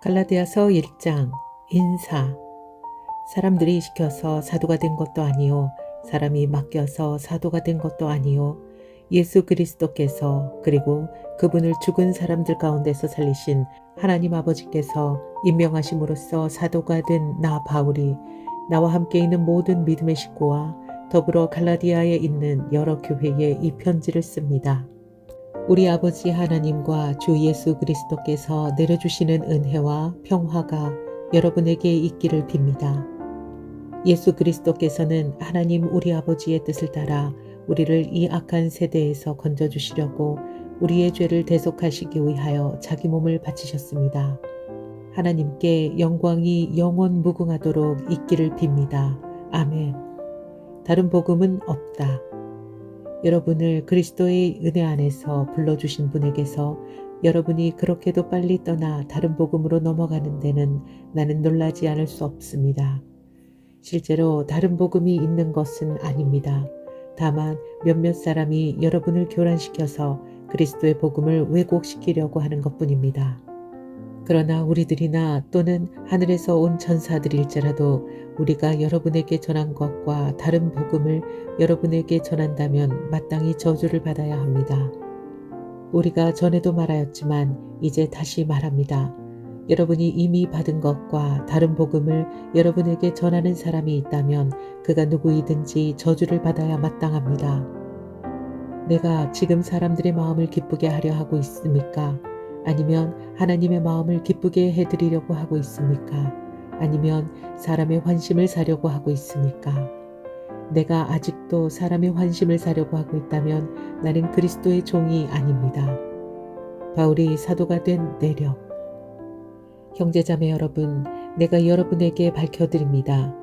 갈라디아서 1장 인사. 사람들이 시켜서 사도가 된 것도 아니요 사람이 맡겨서 사도가 된 것도 아니요 예수 그리스도께서 그리고 그분을 죽은 사람들 가운데서 살리신 하나님 아버지께서 임명하심으로써 사도가 된 나 바울이 나와 함께 있는 모든 믿음의 식구와 더불어 갈라디아에 있는 여러 교회에 이 편지를 씁니다. 우리 아버지 하나님과 주 예수 그리스도께서 내려주시는 은혜와 평화가 여러분에게 있기를 빕니다. 예수 그리스도께서는 하나님 우리 아버지의 뜻을 따라 우리를 이 악한 세대에서 건져주시려고 우리의 죄를 대속하시기 위하여 자기 몸을 바치셨습니다. 하나님께 영광이 영원 무궁하도록 있기를 빕니다. 아멘. 다른 복음은 없다. 여러분을 그리스도의 은혜 안에서 불러주신 분에게서 여러분이 그렇게도 빨리 떠나 다른 복음으로 넘어가는 데는 나는 놀라지 않을 수 없습니다. 실제로 다른 복음이 있는 것은 아닙니다. 다만 몇몇 사람이 여러분을 교란시켜서 그리스도의 복음을 왜곡시키려고 하는 것뿐입니다. 그러나 우리들이나 또는 하늘에서 온 천사들일지라도 우리가 여러분에게 전한 것과 다른 복음을 여러분에게 전한다면 마땅히 저주를 받아야 합니다. 우리가 전에도 말하였지만 이제 다시 말합니다. 여러분이 이미 받은 것과 다른 복음을 여러분에게 전하는 사람이 있다면 그가 누구이든지 저주를 받아야 마땅합니다. 내가 지금 사람들의 마음을 기쁘게 하려 하고 있습니까? 아니면 하나님의 마음을 기쁘게 해드리려고 하고 있습니까? 아니면 사람의 환심을 사려고 하고 있습니까? 내가 아직도 사람의 환심을 사려고 하고 있다면 나는 그리스도의 종이 아닙니다. 바울이 사도가 된 내력. 형제자매 여러분, 내가 여러분에게 밝혀드립니다.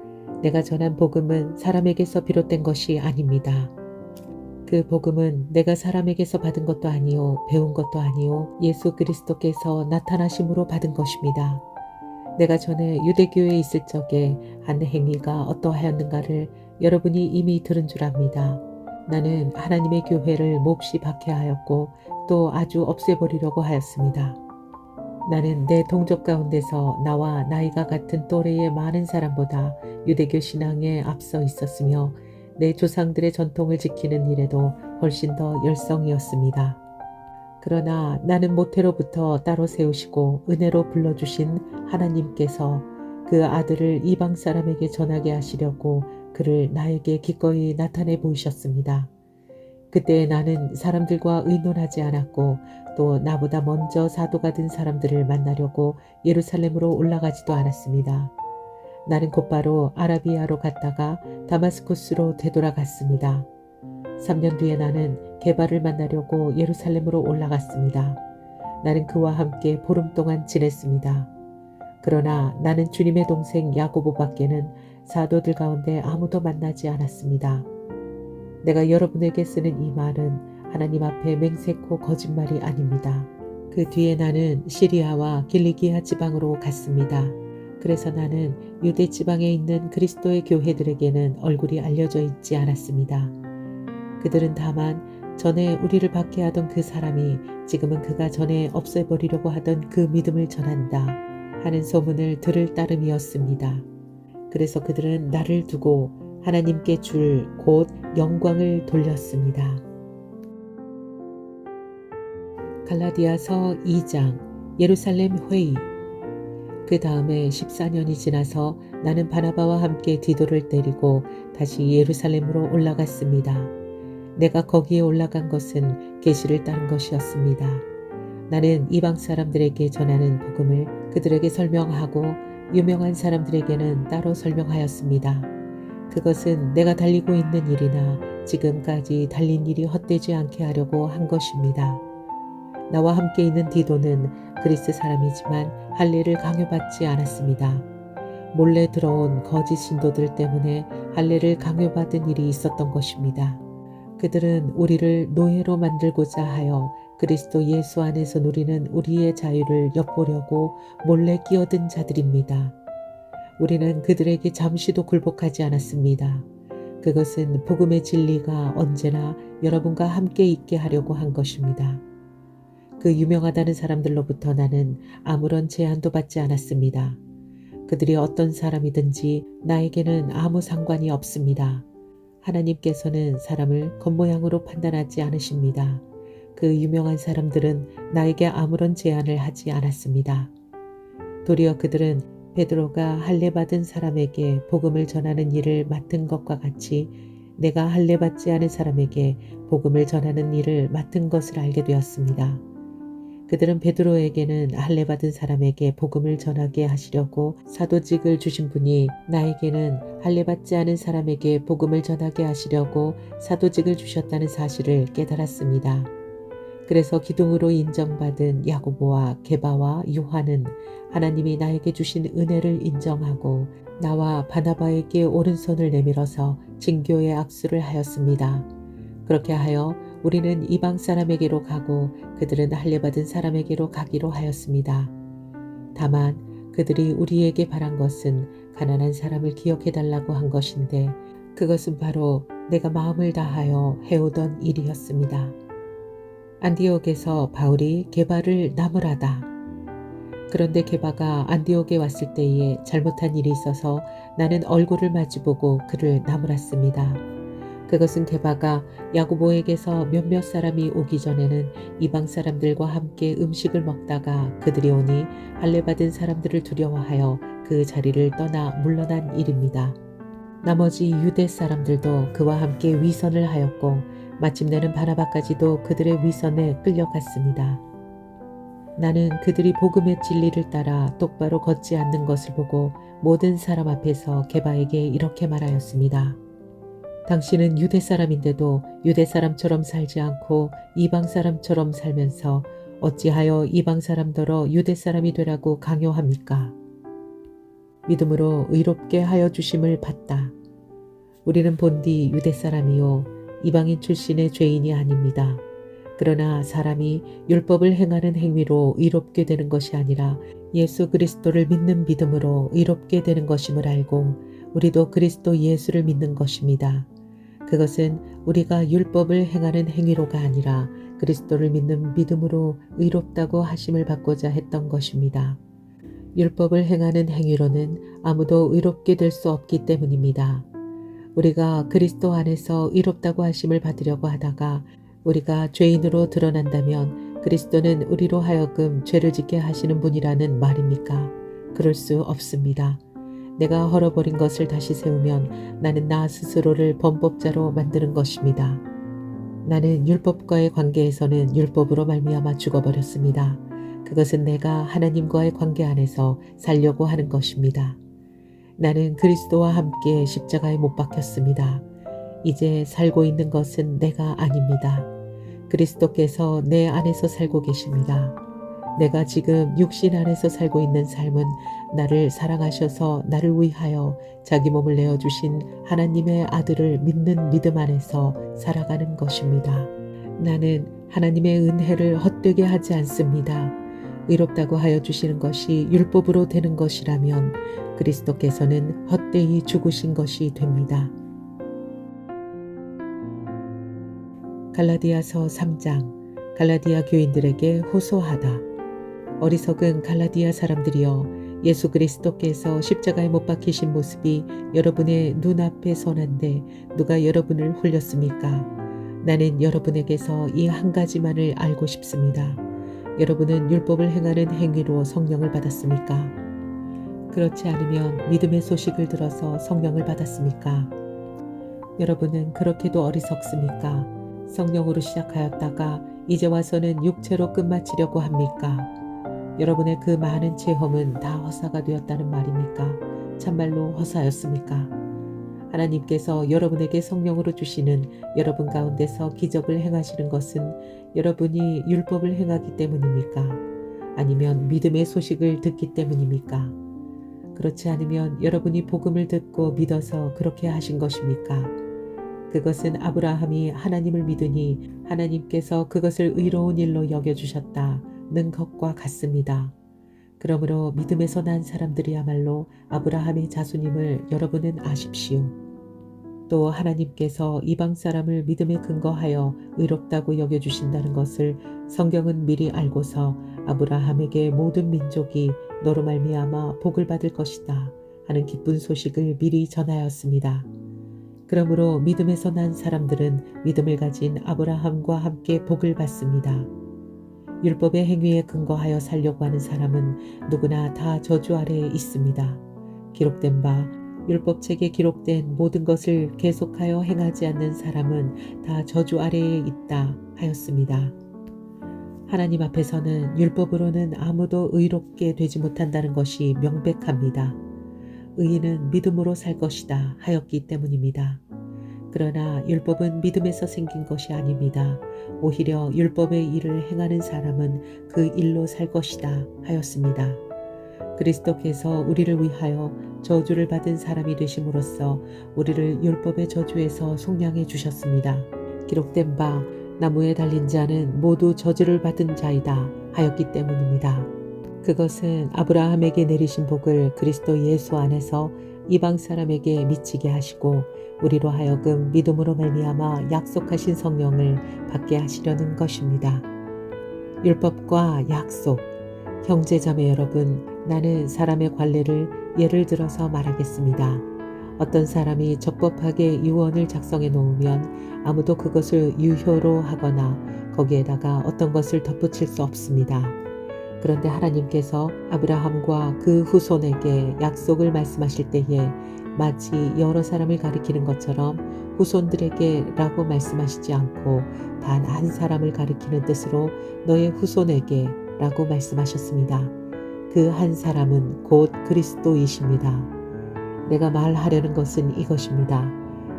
내가 전한 복음은 사람에게서 비롯된 것이 아닙니다. 그 복음은 내가 사람에게서 받은 것도 아니요 배운 것도 아니요 예수 그리스도께서 나타나심으로 받은 것입니다. 내가 전에 유대교회에 있을 적에 한 행위가 어떠하였는가를 여러분이 이미 들은 줄 압니다. 나는 하나님의 교회를 몹시 박해하였고 또 아주 없애버리려고 하였습니다. 나는 내 동족 가운데서 나와 나이가 같은 또래의 많은 사람보다 유대교 신앙에 앞서 있었으며 내 조상들의 전통을 지키는 일에도 훨씬 더 열성이었습니다. 그러나 나는 모태로부터 따로 세우시고 은혜로 불러주신 하나님께서 그 아들을 이방 사람에게 전하게 하시려고 그를 나에게 기꺼이 나타내 보이셨습니다. 그때 나는 사람들과 의논하지 않았고 또 나보다 먼저 사도가 된 사람들을 만나려고 예루살렘으로 올라가지도 않았습니다. 나는 곧바로 아라비아로 갔다가 다마스쿠스로 되돌아갔습니다. 3년 뒤에 나는 게바를 만나려고 예루살렘으로 올라갔습니다. 나는 그와 함께 보름 동안 지냈습니다. 그러나 나는 주님의 동생 야고보밖에는 사도들 가운데 아무도 만나지 않았습니다. 내가 여러분에게 쓰는 이 말은 하나님 앞에 맹세코 거짓말이 아닙니다. 그 뒤에 나는 시리아와 길리기아 지방으로 갔습니다. 그래서 나는 유대 지방에 있는 그리스도의 교회들에게는 얼굴이 알려져 있지 않았습니다. 그들은 다만 전에 우리를 박해하던 그 사람이 지금은 그가 전에 없애버리려고 하던 그 믿음을 전한다 하는 소문을 들을 따름이었습니다. 그래서 그들은 나를 두고 하나님께 줄 곧 영광을 돌렸습니다. 갈라디아서 2장 예루살렘 회의. 그 다음에 14년이 지나서 나는 바나바와 함께 디도를 데리고 다시 예루살렘으로 올라갔습니다. 내가 거기에 올라간 것은 계시를 따른 것이었습니다. 나는 이방 사람들에게 전하는 복음을 그들에게 설명하고 유명한 사람들에게는 따로 설명하였습니다. 그것은 내가 달리고 있는 일이나 지금까지 달린 일이 헛되지 않게 하려고 한 것입니다. 나와 함께 있는 디도는 그리스 사람이지만 할례를 강요받지 않았습니다. 몰래 들어온 거짓 신도들 때문에 할례를 강요받은 일이 있었던 것입니다. 그들은 우리를 노예로 만들고자 하여 그리스도 예수 안에서 누리는 우리의 자유를 엿보려고 몰래 끼어든 자들입니다. 우리는 그들에게 잠시도 굴복하지 않았습니다. 그것은 복음의 진리가 언제나 여러분과 함께 있게 하려고 한 것입니다. 그 유명하다는 사람들로부터 나는 아무런 제한도 받지 않았습니다. 그들이 어떤 사람이든지 나에게는 아무 상관이 없습니다. 하나님께서는 사람을 겉모양으로 판단하지 않으십니다. 그 유명한 사람들은 나에게 아무런 제한을 하지 않았습니다. 도리어 그들은 베드로가 할례받은 사람에게 복음을 전하는 일을 맡은 것과 같이 내가 할례받지 않은 사람에게 복음을 전하는 일을 맡은 것을 알게 되었습니다. 그들은 베드로에게는 할례받은 사람에게 복음을 전하게 하시려고 사도직을 주신 분이 나에게는 할례받지 않은 사람에게 복음을 전하게 하시려고 사도직을 주셨다는 사실을 깨달았습니다. 그래서 기둥으로 인정받은 야고보와 게바와 요한은 하나님이 나에게 주신 은혜를 인정하고 나와 바나바에게 오른손을 내밀어서 진교의 악수를 하였습니다. 그렇게 하여 우리는 이방 사람에게로 가고 그들은 할례받은 사람에게로 가기로 하였습니다. 다만 그들이 우리에게 바란 것은 가난한 사람을 기억해달라고 한 것인데 그것은 바로 내가 마음을 다하여 해오던 일이었습니다. 안디옥에서 바울이 게바를 나무라다. 그런데 게바가 안디옥에 왔을 때에 잘못한 일이 있어서 나는 얼굴을 마주보고 그를 나무랐습니다. 그것은 게바가 야고보에게서 몇몇 사람이 오기 전에는 이방 사람들과 함께 음식을 먹다가 그들이 오니 할례받은 사람들을 두려워하여 그 자리를 떠나 물러난 일입니다. 나머지 유대 사람들도 그와 함께 위선을 하였고 마침내는 바나바까지도 그들의 위선에 끌려갔습니다. 나는 그들이 복음의 진리를 따라 똑바로 걷지 않는 것을 보고 모든 사람 앞에서 게바에게 이렇게 말하였습니다. 당신은 유대 사람인데도 유대 사람처럼 살지 않고 이방 사람처럼 살면서 어찌하여 이방 사람더러 유대 사람이 되라고 강요합니까? 믿음으로 의롭게 하여 주심을 받다. 우리는 본디 유대 사람이요 이방인 출신의 죄인이 아닙니다. 그러나 사람이 율법을 행하는 행위로 의롭게 되는 것이 아니라 예수 그리스도를 믿는 믿음으로 의롭게 되는 것임을 알고 우리도 그리스도 예수를 믿는 것입니다. 그것은 우리가 율법을 행하는 행위로가 아니라 그리스도를 믿는 믿음으로 의롭다고 하심을 받고자 했던 것입니다. 율법을 행하는 행위로는 아무도 의롭게 될 수 없기 때문입니다. 우리가 그리스도 안에서 의롭다고 하심을 받으려고 하다가 우리가 죄인으로 드러난다면 그리스도는 우리로 하여금 죄를 짓게 하시는 분이라는 말입니까? 그럴 수 없습니다. 내가 헐어버린 것을 다시 세우면 나는 나 스스로를 범법자로 만드는 것입니다. 나는 율법과의 관계에서는 율법으로 말미암아 죽어버렸습니다. 그것은 내가 하나님과의 관계 안에서 살려고 하는 것입니다. 나는 그리스도와 함께 십자가에 못 박혔습니다. 이제 살고 있는 것은 내가 아닙니다. 그리스도께서 내 안에서 살고 계십니다. 내가 지금 육신 안에서 살고 있는 삶은 나를 사랑하셔서 나를 위하여 자기 몸을 내어주신 하나님의 아들을 믿는 믿음 안에서 살아가는 것입니다. 나는 하나님의 은혜를 헛되게 하지 않습니다. 의롭다고 하여 주시는 것이 율법으로 되는 것이라면 그리스도께서는 헛되이 죽으신 것이 됩니다. 갈라디아서 3장 갈라디아 교인들에게 호소하다. 어리석은 갈라디아 사람들이여 예수 그리스도께서 십자가에 못 박히신 모습이 여러분의 눈앞에 선한데 누가 여러분을 홀렸습니까? 나는 여러분에게서 이 한 가지만을 알고 싶습니다. 여러분은 율법을 행하는 행위로 성령을 받았습니까? 그렇지 않으면 믿음의 소식을 들어서 성령을 받았습니까? 여러분은 그렇게도 어리석습니까? 성령으로 시작하였다가 이제 와서는 육체로 끝마치려고 합니까? 여러분의 그 많은 체험은 다 허사가 되었다는 말입니까? 참말로 허사였습니까? 하나님께서 여러분에게 성령으로 주시는 여러분 가운데서 기적을 행하시는 것은 여러분이 율법을 행하기 때문입니까? 아니면 믿음의 소식을 듣기 때문입니까? 그렇지 않으면 여러분이 복음을 듣고 믿어서 그렇게 하신 것입니까? 그것은 아브라함이 하나님을 믿으니 하나님께서 그것을 의로운 일로 여겨주셨다는 것과 같습니다. 그러므로 믿음에서 난 사람들이야말로 아브라함의 자손임을 여러분은 아십시오. 또 하나님께서 이방 사람을 믿음에 근거하여 의롭다고 여겨주신다는 것을 성경은 미리 알고서 아브라함에게 모든 민족이 너로 말미암아 복을 받을 것이다 하는 기쁜 소식을 미리 전하였습니다. 그러므로 믿음에서 난 사람들은 믿음을 가진 아브라함과 함께 복을 받습니다. 율법의 행위에 근거하여 살려고 하는 사람은 누구나 다 저주 아래에 있습니다. 기록된 바 율법책에 기록된 모든 것을 계속하여 행하지 않는 사람은 다 저주 아래에 있다 하였습니다. 하나님 앞에서는 율법으로는 아무도 의롭게 되지 못한다는 것이 명백합니다. 의인은 믿음으로 살 것이다 하였기 때문입니다. 그러나 율법은 믿음에서 생긴 것이 아닙니다. 오히려 율법의 일을 행하는 사람은 그 일로 살 것이다 하였습니다. 그리스도께서 우리를 위하여 저주를 받은 사람이 되심으로써 우리를 율법의 저주에서 속량해 주셨습니다. 기록된 바 나무에 달린 자는 모두 저주를 받은 자이다 하였기 때문입니다. 그것은 아브라함에게 내리신 복을 그리스도 예수 안에서 이방 사람에게 미치게 하시고 우리로 하여금 믿음으로 말미암아 약속하신 성령을 받게 하시려는 것입니다. 율법과 약속. 형제자매 여러분, 나는 사람의 관례를 예를 들어서 말하겠습니다. 어떤 사람이 적법하게 유언을 작성해 놓으면 아무도 그것을 유효로 하거나 거기에다가 어떤 것을 덧붙일 수 없습니다. 그런데 하나님께서 아브라함과 그 후손에게 약속을 말씀하실 때에 마치 여러 사람을 가리키는 것처럼 후손들에게 라고 말씀하시지 않고 단 한 사람을 가리키는 뜻으로 너의 후손에게 라고 말씀하셨습니다. 그 한 사람은 곧 그리스도이십니다. 내가 말하려는 것은 이것입니다.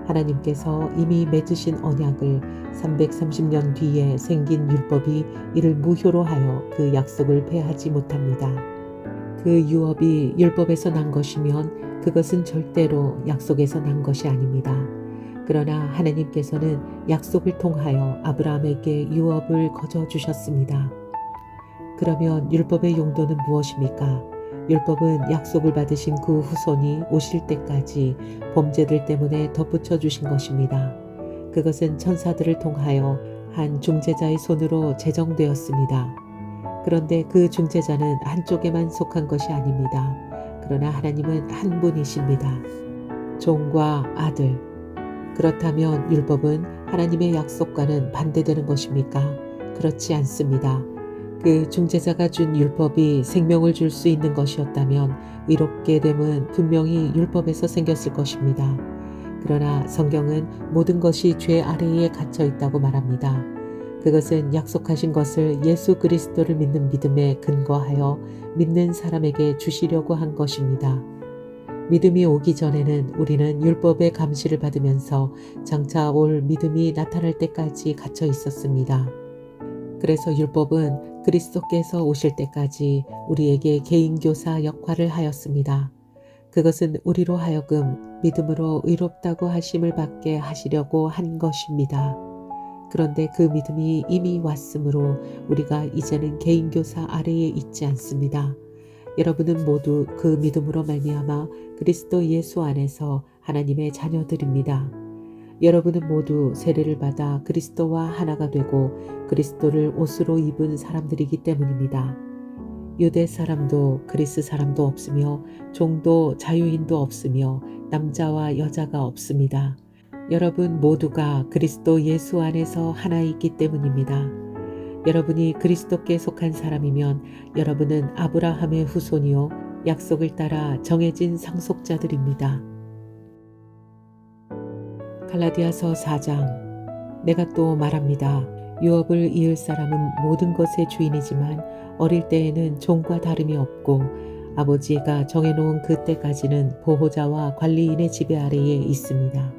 하나님께서 이미 맺으신 언약을 330년 뒤에 생긴 율법이 이를 무효로 하여 그 약속을 폐하지 못합니다. 그 유업이 율법에서 난 것이면 그것은 절대로 약속에서 난 것이 아닙니다. 그러나 하나님께서는 약속을 통하여 아브라함에게 유업을 거저 주셨습니다. 그러면 율법의 용도는 무엇입니까? 율법은 약속을 받으신 그 후손이 오실 때까지 범죄들 때문에 덧붙여 주신 것입니다. 그것은 천사들을 통하여 한 중재자의 손으로 제정되었습니다. 그런데 그 중재자는 한쪽에만 속한 것이 아닙니다. 그러나 하나님은 한 분이십니다. 종과 아들. 그렇다면 율법은 하나님의 약속과는 반대되는 것입니까? 그렇지 않습니다. 그 중재자가 준 율법이 생명을 줄 수 있는 것이었다면 의롭게 됨은 분명히 율법에서 생겼을 것입니다. 그러나 성경은 모든 것이 죄 아래에 갇혀 있다고 말합니다. 그것은 약속하신 것을 예수 그리스도를 믿는 믿음에 근거하여 믿는 사람에게 주시려고 한 것입니다. 믿음이 오기 전에는 우리는 율법의 감시를 받으면서 장차 올 믿음이 나타날 때까지 갇혀 있었습니다. 그래서 율법은 그리스도께서 오실 때까지 우리에게 개인교사 역할을 하였습니다. 그것은 우리로 하여금 믿음으로 의롭다고 하심을 받게 하시려고 한 것입니다. 그런데 그 믿음이 이미 왔으므로 우리가 이제는 개인교사 아래에 있지 않습니다. 여러분은 모두 그 믿음으로 말미암아 그리스도 예수 안에서 하나님의 자녀들입니다. 여러분은 모두 세례를 받아 그리스도와 하나가 되고 그리스도를 옷으로 입은 사람들이기 때문입니다. 유대 사람도 그리스 사람도 없으며 종도 자유인도 없으며 남자와 여자가 없습니다. 여러분 모두가 그리스도 예수 안에서 하나이기 때문입니다. 여러분이 그리스도께 속한 사람이면 여러분은 아브라함의 후손이요 약속을 따라 정해진 상속자들입니다. 갈라디아서 4장. 내가 또 말합니다. 유업을 이을 사람은 모든 것의 주인이지만 어릴 때에는 종과 다름이 없고 아버지가 정해놓은 그때까지는 보호자와 관리인의 지배 아래에 있습니다.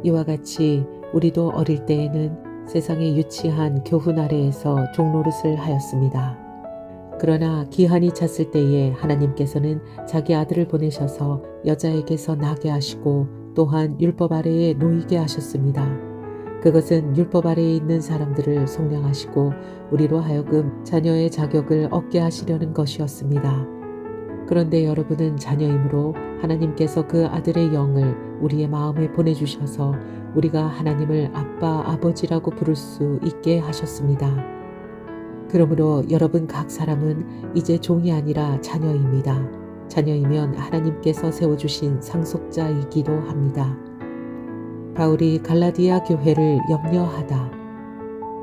이와 같이 우리도 어릴 때에는 세상의 유치한 교훈 아래에서 종노릇을 하였습니다. 그러나 기한이 찼을 때에 하나님께서는 자기 아들을 보내셔서 여자에게서 나게 하시고 또한 율법 아래에 놓이게 하셨습니다. 그것은 율법 아래에 있는 사람들을 속량하시고 우리로 하여금 자녀의 자격을 얻게 하시려는 것이었습니다. 그런데 여러분은 자녀이므로 하나님께서 그 아들의 영을 우리의 마음에 보내주셔서 우리가 하나님을 아빠, 아버지라고 부를 수 있게 하셨습니다. 그러므로 여러분 각 사람은 이제 종이 아니라 자녀입니다. 자녀이면 하나님께서 세워주신 상속자이기도 합니다. 바울이 갈라디아 교회를 염려하다.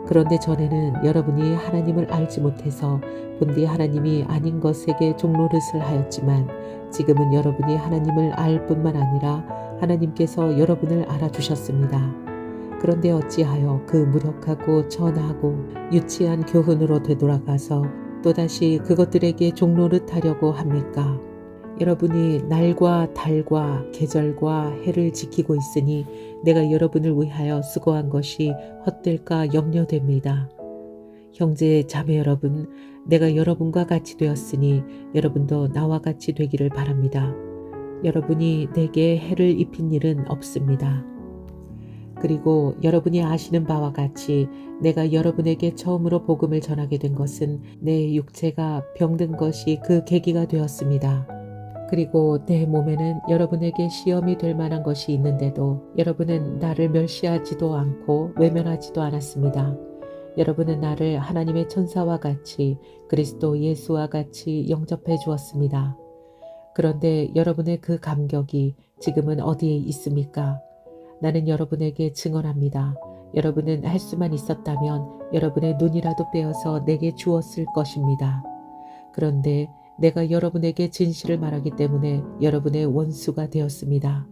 그런데 전에는 여러분이 하나님을 알지 못해서 본디 하나님이 아닌 것에게 종노릇을 하였지만 지금은 여러분이 하나님을 알 뿐만 아니라 하나님께서 여러분을 알아주셨습니다. 그런데 어찌하여 그 무력하고 전하고 유치한 교훈으로 되돌아가서 또다시 그것들에게 종노릇하려고 합니까? 여러분이 날과 달과 계절과 해를 지키고 있으니 내가 여러분을 위하여 수고한 것이 헛될까 염려됩니다. 형제 자매 여러분, 내가 여러분과 같이 되었으니 여러분도 나와 같이 되기를 바랍니다. 여러분이 내게 해를 입힌 일은 없습니다. 그리고 여러분이 아시는 바와 같이 내가 여러분에게 처음으로 복음을 전하게 된 것은 내 육체가 병든 것이 그 계기가 되었습니다. 그리고 내 몸에는 여러분에게 시험이 될 만한 것이 있는데도 여러분은 나를 멸시하지도 않고 외면하지도 않았습니다. 여러분은 나를 하나님의 천사와 같이 그리스도 예수와 같이 영접해 주었습니다. 그런데 여러분의 그 감격이 지금은 어디에 있습니까? 나는 여러분에게 증언합니다. 여러분은 할 수만 있었다면 여러분의 눈이라도 빼어서 내게 주었을 것입니다. 그런데 내가 여러분에게 진실을 말하기 때문에 여러분의 원수가 되었습니다.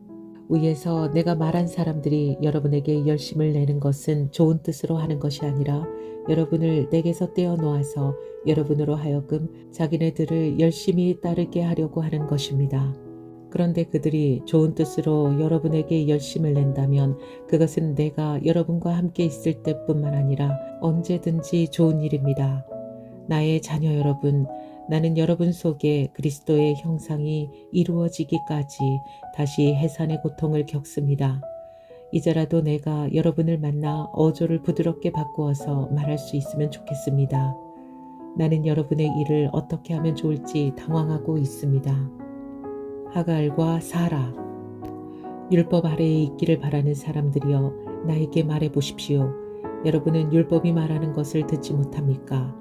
위에서 내가 말한 사람들이 여러분에게 열심을 내는 것은 좋은 뜻으로 하는 것이 아니라 여러분을 내게서 떼어놓아서 여러분으로 하여금 자기네들을 열심히 따르게 하려고 하는 것입니다. 그런데 그들이 좋은 뜻으로 여러분에게 열심을 낸다면 그것은 내가 여러분과 함께 있을 때뿐만 아니라 언제든지 좋은 일입니다. 나의 자녀 여러분, 나는 여러분 속에 그리스도의 형상이 이루어지기까지 다시 해산의 고통을 겪습니다. 이제라도 내가 여러분을 만나 어조를 부드럽게 바꾸어서 말할 수 있으면 좋겠습니다. 나는 여러분의 일을 어떻게 하면 좋을지 당황하고 있습니다. 하갈과 사라. 율법 아래에 있기를 바라는 사람들이여 나에게 말해 보십시오. 여러분은 율법이 말하는 것을 듣지 못합니까?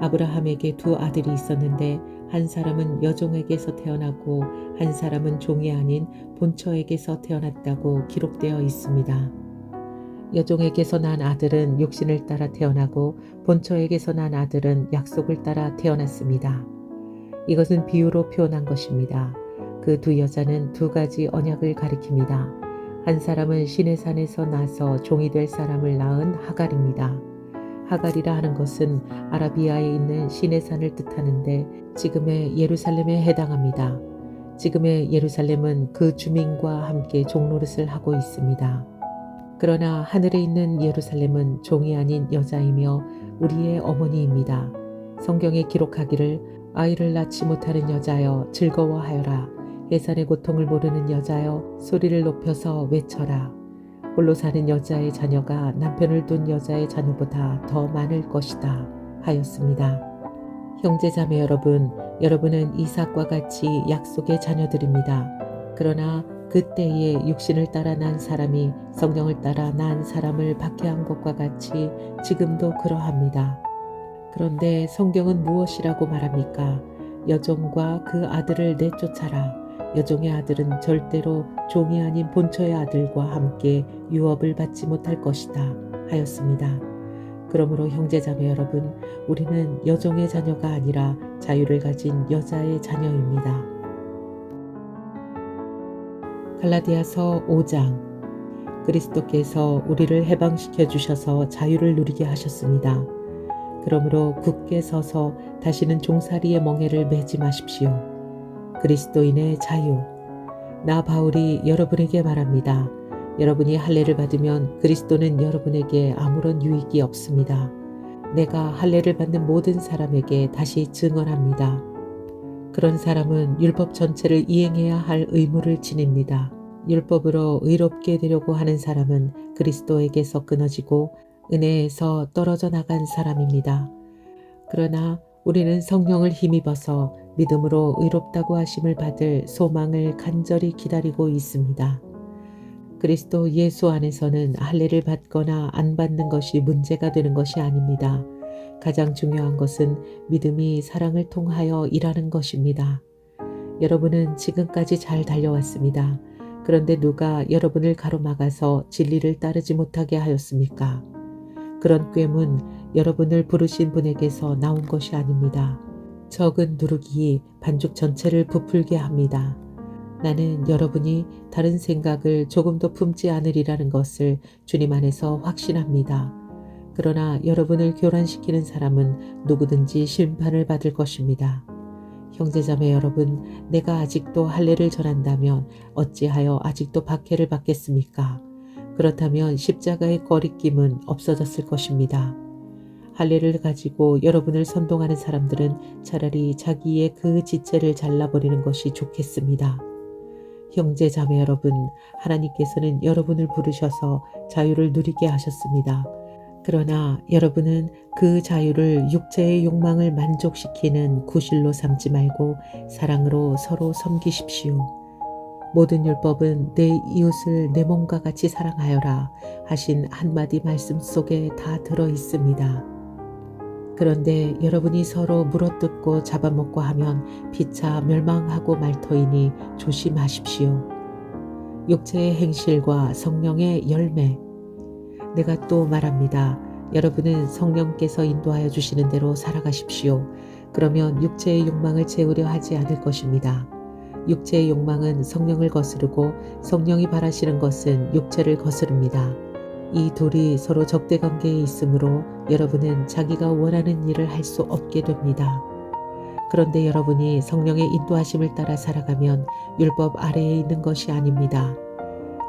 아브라함에게 두 아들이 있었는데 한 사람은 여종에게서 태어나고 한 사람은 종이 아닌 본처에게서 태어났다고 기록되어 있습니다. 여종에게서 난 아들은 육신을 따라 태어나고 본처에게서 난 아들은 약속을 따라 태어났습니다. 이것은 비유로 표현한 것입니다. 그 두 여자는 두 가지 언약을 가리킵니다. 한 사람은 시내산에서 나서 종이 될 사람을 낳은 하갈입니다. 하갈이라 하는 것은 아라비아에 있는 시내산을 뜻하는데 지금의 예루살렘에 해당합니다. 지금의 예루살렘은 그 주민과 함께 종노릇을 하고 있습니다. 그러나 하늘에 있는 예루살렘은 종이 아닌 여자이며 우리의 어머니입니다. 성경에 기록하기를 아이를 낳지 못하는 여자여 즐거워하여라. 해산의 고통을 모르는 여자여 소리를 높여서 외쳐라. 홀로 사는 여자의 자녀가 남편을 둔 여자의 자녀보다 더 많을 것이다 하였습니다. 형제자매 여러분, 여러분은 이삭과 같이 약속의 자녀들입니다. 그러나 그때에 육신을 따라 난 사람이 성령을 따라 난 사람을 박해한 것과 같이 지금도 그러합니다. 그런데 성경은 무엇이라고 말합니까? 여종과 그 아들을 내쫓아라. 여종의 아들은 절대로 종이 아닌 본처의 아들과 함께 유업을 받지 못할 것이다 하였습니다. 그러므로 형제자매 여러분, 우리는 여종의 자녀가 아니라 자유를 가진 여자의 자녀입니다. 갈라디아서 5장. 그리스도께서 우리를 해방시켜 주셔서 자유를 누리게 하셨습니다. 그러므로 굳게 서서 다시는 종살이의 멍에를 매지 마십시오. 그리스도인의 자유. 나 바울이 여러분에게 말합니다. 여러분이 할례를 받으면 그리스도는 여러분에게 아무런 유익이 없습니다. 내가 할례를 받는 모든 사람에게 다시 증언합니다. 그런 사람은 율법 전체를 이행해야 할 의무를 지닙니다. 율법으로 의롭게 되려고 하는 사람은 그리스도에게서 끊어지고 은혜에서 떨어져 나간 사람입니다. 그러나 우리는 성령을 힘입어서 믿음으로 의롭다고 하심을 받을 소망을 간절히 기다리고 있습니다. 그리스도 예수 안에서는 할례를 받거나 안 받는 것이 문제가 되는 것이 아닙니다. 가장 중요한 것은 믿음이 사랑을 통하여 일하는 것입니다. 여러분은 지금까지 잘 달려왔습니다. 그런데 누가 여러분을 가로막아서 진리를 따르지 못하게 하였습니까? 그런 꾀문 여러분을 부르신 분에게서 나온 것이 아닙니다. 적은 누룩이 반죽 전체를 부풀게 합니다. 나는 여러분이 다른 생각을 조금도 품지 않으리라는 것을 주님 안에서 확신합니다. 그러나 여러분을 교란시키는 사람은 누구든지 심판을 받을 것입니다. 형제자매 여러분, 내가 아직도 할례를 전한다면 어찌하여 아직도 박해를 받겠습니까? 그렇다면 십자가의 거리낌은 없어졌을 것입니다. 할례를 가지고 여러분을 선동하는 사람들은 차라리 자기의 그 지체를 잘라버리는 것이 좋겠습니다. 형제 자매 여러분, 하나님께서는 여러분을 부르셔서 자유를 누리게 하셨습니다. 그러나 여러분은 그 자유를 육체의 욕망을 만족시키는 구실로 삼지 말고 사랑으로 서로 섬기십시오. 모든 율법은 내 이웃을 내 몸과 같이 사랑하여라 하신 한마디 말씀 속에 다 들어 있습니다. 그런데 여러분이 서로 물어뜯고 잡아먹고 하면 피차 멸망하고 말 터이니 조심하십시오. 육체의 행실과 성령의 열매. 내가 또 말합니다. 여러분은 성령께서 인도하여 주시는 대로 살아가십시오. 그러면 육체의 욕망을 채우려 하지 않을 것입니다. 육체의 욕망은 성령을 거스르고 성령이 바라시는 것은 육체를 거스릅니다. 이 둘이 서로 적대관계에 있으므로 여러분은 자기가 원하는 일을 할 수 없게 됩니다. 그런데 여러분이 성령의 인도하심을 따라 살아가면 율법 아래에 있는 것이 아닙니다.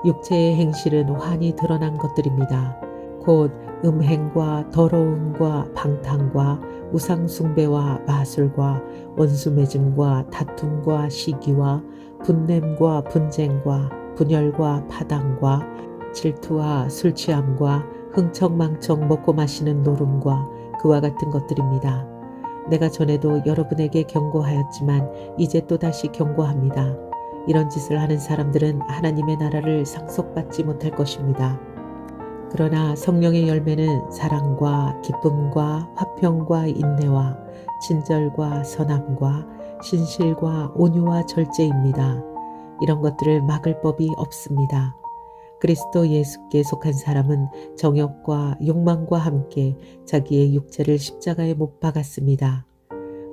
육체의 행실은 환히 드러난 것들입니다. 곧 음행과 더러움과 방탕과 우상숭배와 마술과 원수매짐과 다툼과 시기와 분냄과 분쟁과 분열과 파당과 질투와 술취함과 흥청망청 먹고 마시는 노름과 그와 같은 것들입니다. 내가 전에도 여러분에게 경고하였지만 이제 또다시 경고합니다. 이런 짓을 하는 사람들은 하나님의 나라를 상속받지 못할 것입니다. 그러나 성령의 열매는 사랑과 기쁨과 화평과 인내와 친절과 선함과 신실과 온유와 절제입니다. 이런 것들을 막을 법이 없습니다. 그리스도 예수께 속한 사람은 정욕과 욕망과 함께 자기의 육체를 십자가에 못 박았습니다.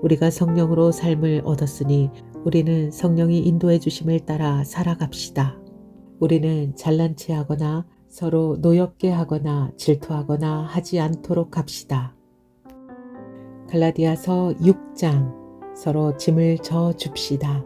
우리가 성령으로 삶을 얻었으니 우리는 성령이 인도해 주심을 따라 살아갑시다. 우리는 잘난 체하거나 서로 노엽게 하거나 질투하거나 하지 않도록 합시다. 갈라디아서 6장. 서로 짐을 져 줍시다.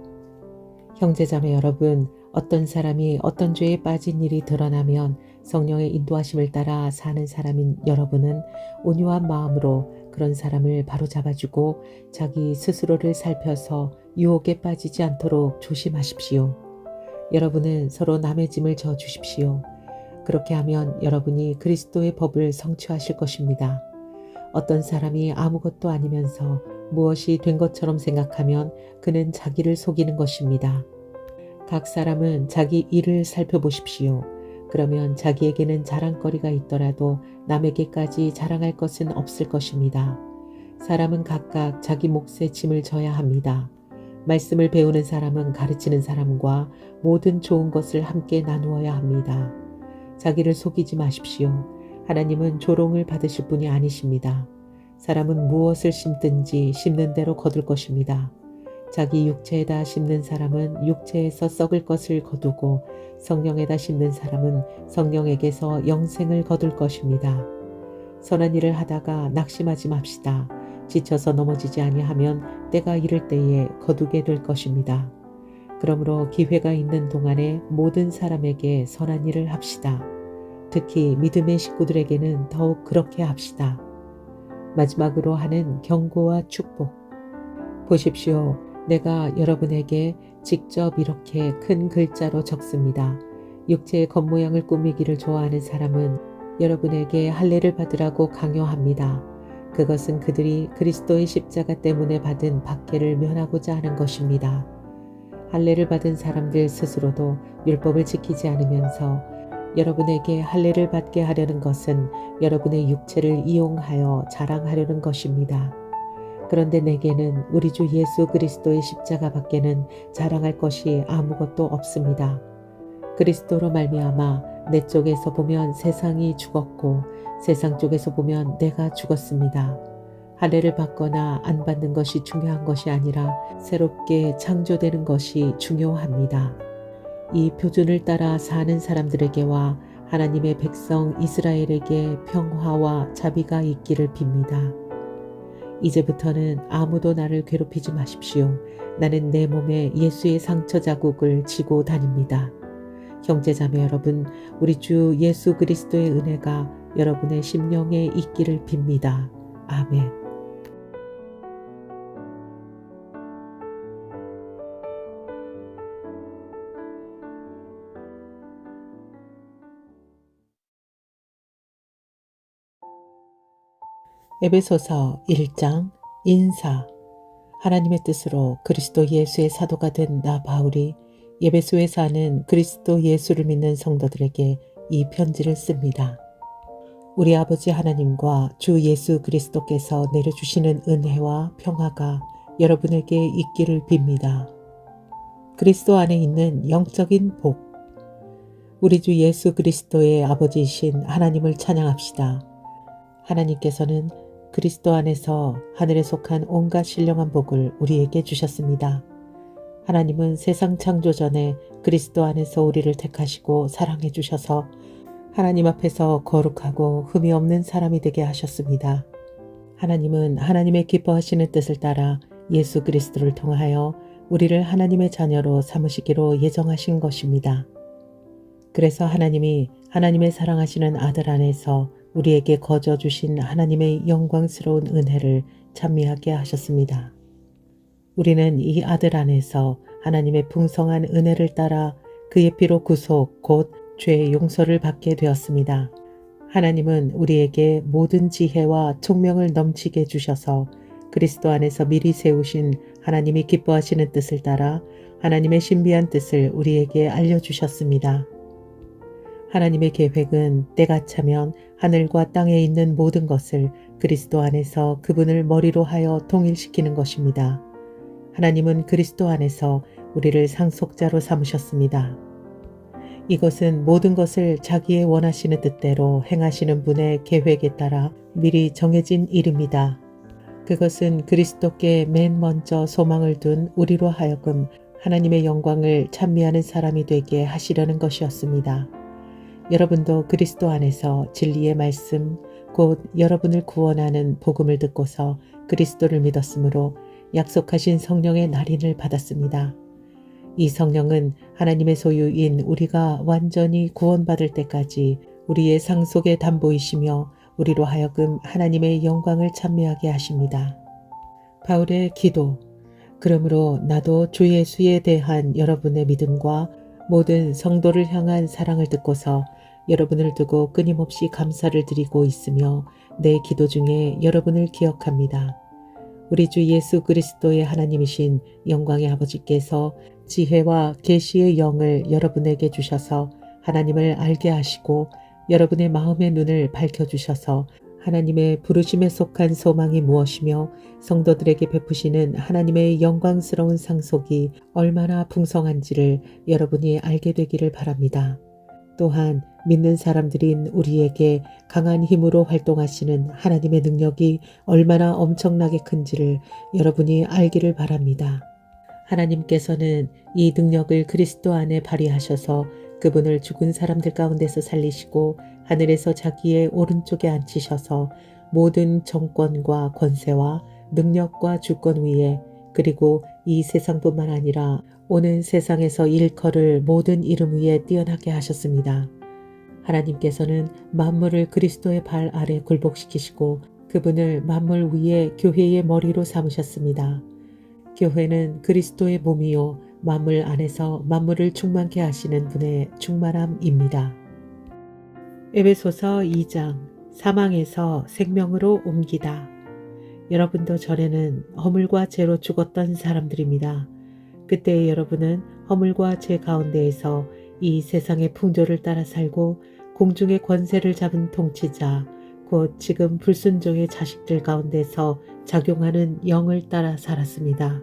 형제자매 여러분, 어떤 사람이 어떤 죄에 빠진 일이 드러나면 성령의 인도하심을 따라 사는 사람인 여러분은 온유한 마음으로 그런 사람을 바로잡아주고 자기 스스로를 살펴서 유혹에 빠지지 않도록 조심하십시오. 여러분은 서로 남의 짐을 져 주십시오. 그렇게 하면 여러분이 그리스도의 법을 성취하실 것입니다. 어떤 사람이 아무것도 아니면서 무엇이 된 것처럼 생각하면 그는 자기를 속이는 것입니다. 각 사람은 자기 일을 살펴보십시오. 그러면 자기에게는 자랑거리가 있더라도 남에게까지 자랑할 것은 없을 것입니다. 사람은 각각 자기 몫의 짐을 져야 합니다. 말씀을 배우는 사람은 가르치는 사람과 모든 좋은 것을 함께 나누어야 합니다. 자기를 속이지 마십시오. 하나님은 조롱을 받으실 분이 아니십니다. 사람은 무엇을 심든지 심는 대로 거둘 것입니다. 자기 육체에다 심는 사람은 육체에서 썩을 것을 거두고 성령에다 심는 사람은 성령에게서 영생을 거둘 것입니다. 선한 일을 하다가 낙심하지 맙시다. 지쳐서 넘어지지 아니하면 때가 이를 때에 거두게 될 것입니다. 그러므로 기회가 있는 동안에 모든 사람에게 선한 일을 합시다. 특히 믿음의 식구들에게는 더욱 그렇게 합시다. 마지막으로 하는 경고와 축복. 보십시오. 내가 여러분에게 직접 이렇게 큰 글자로 적습니다. 육체의 겉모양을 꾸미기를 좋아하는 사람은 여러분에게 할례를 받으라고 강요합니다. 그것은 그들이 그리스도의 십자가 때문에 받은 박해를 면하고자 하는 것입니다. 할례를 받은 사람들 스스로도 율법을 지키지 않으면서 여러분에게 할례를 받게 하려는 것은 여러분의 육체를 이용하여 자랑하려는 것입니다. 그런데 내게는 우리 주 예수 그리스도의 십자가 밖에는 자랑할 것이 아무것도 없습니다. 그리스도로 말미암아 내 쪽에서 보면 세상이 죽었고 세상 쪽에서 보면 내가 죽었습니다. 할례를 받거나 안 받는 것이 중요한 것이 아니라 새롭게 창조되는 것이 중요합니다. 이 표준을 따라 사는 사람들에게와 하나님의 백성 이스라엘에게 평화와 자비가 있기를 빕니다. 이제부터는 아무도 나를 괴롭히지 마십시오. 나는 내 몸에 예수의 상처 자국을 지고 다닙니다. 형제자매 여러분, 우리 주 예수 그리스도의 은혜가 여러분의 심령에 있기를 빕니다. 아멘. 에베소서 1장 인사. 하나님의 뜻으로 그리스도 예수의 사도가 된 나 바울이 에베소에 사는 그리스도 예수를 믿는 성도들에게 이 편지를 씁니다. 우리 아버지 하나님과 주 예수 그리스도께서 내려주시는 은혜와 평화가 여러분에게 있기를 빕니다. 그리스도 안에 있는 영적인 복. 우리 주 예수 그리스도의 아버지이신 하나님을 찬양합시다. 하나님께서는 그리스도 안에서 하늘에 속한 온갖 신령한 복을 우리에게 주셨습니다. 하나님은 세상 창조 전에 그리스도 안에서 우리를 택하시고 사랑해 주셔서 하나님 앞에서 거룩하고 흠이 없는 사람이 되게 하셨습니다. 하나님은 하나님의 기뻐하시는 뜻을 따라 예수 그리스도를 통하여 우리를 하나님의 자녀로 삼으시기로 예정하신 것입니다. 그래서 하나님이 하나님의 사랑하시는 아들 안에서 우리에게 거저 주신 하나님의 영광스러운 은혜를 찬미하게 하셨습니다. 우리는 이 아들 안에서 하나님의 풍성한 은혜를 따라 그의 피로 구속 곧 죄의 용서를 받게 되었습니다. 하나님은 우리에게 모든 지혜와 총명을 넘치게 주셔서 그리스도 안에서 미리 세우신 하나님이 기뻐하시는 뜻을 따라 하나님의 신비한 뜻을 우리에게 알려주셨습니다. 하나님의 계획은 때가 차면 하늘과 땅에 있는 모든 것을 그리스도 안에서 그분을 머리로 하여 통일시키는 것입니다. 하나님은 그리스도 안에서 우리를 상속자로 삼으셨습니다. 이것은 모든 것을 자기의 원하시는 뜻대로 행하시는 분의 계획에 따라 미리 정해진 일입니다. 그것은 그리스도께 맨 먼저 소망을 둔 우리로 하여금 하나님의 영광을 찬미하는 사람이 되게 하시려는 것이었습니다. 여러분도 그리스도 안에서 진리의 말씀, 곧 여러분을 구원하는 복음을 듣고서 그리스도를 믿었으므로 약속하신 성령의 날인을 받았습니다. 이 성령은 하나님의 소유인 우리가 완전히 구원받을 때까지 우리의 상속의 담보이시며 우리로 하여금 하나님의 영광을 찬미하게 하십니다. 바울의 기도. 그러므로 나도 주 예수에 대한 여러분의 믿음과 모든 성도를 향한 사랑을 듣고서 여러분을 두고 끊임없이 감사를 드리고 있으며 내 기도 중에 여러분을 기억합니다. 우리 주 예수 그리스도의 하나님이신 영광의 아버지께서 지혜와 계시의 영을 여러분에게 주셔서 하나님을 알게 하시고 여러분의 마음의 눈을 밝혀주셔서 하나님의 부르심에 속한 소망이 무엇이며 성도들에게 베푸시는 하나님의 영광스러운 상속이 얼마나 풍성한지를 여러분이 알게 되기를 바랍니다. 또한 믿는 사람들인 우리에게 강한 힘으로 활동하시는 하나님의 능력이 얼마나 엄청나게 큰지를 여러분이 알기를 바랍니다. 하나님께서는 이 능력을 그리스도 안에 발휘하셔서 그분을 죽은 사람들 가운데서 살리시고 하늘에서 자기의 오른쪽에 앉히셔서 모든 정권과 권세와 능력과 주권 위에 그리고 이 세상뿐만 아니라 오는 세상에서 일컬을 모든 이름 위에 뛰어나게 하셨습니다. 하나님께서는 만물을 그리스도의 발 아래 굴복시키시고 그분을 만물 위에 교회의 머리로 삼으셨습니다. 교회는 그리스도의 몸이요 만물 안에서 만물을 충만케 하시는 분의 충만함입니다. 에베소서 2장. 사망에서 생명으로 옮기다. 여러분도 전에는 허물과 죄로 죽었던 사람들입니다. 그때 여러분은 허물과 죄 가운데에서 이 세상의 풍조를 따라 살고 공중의 권세를 잡은 통치자, 곧 지금 불순종의 자식들 가운데서 작용하는 영을 따라 살았습니다.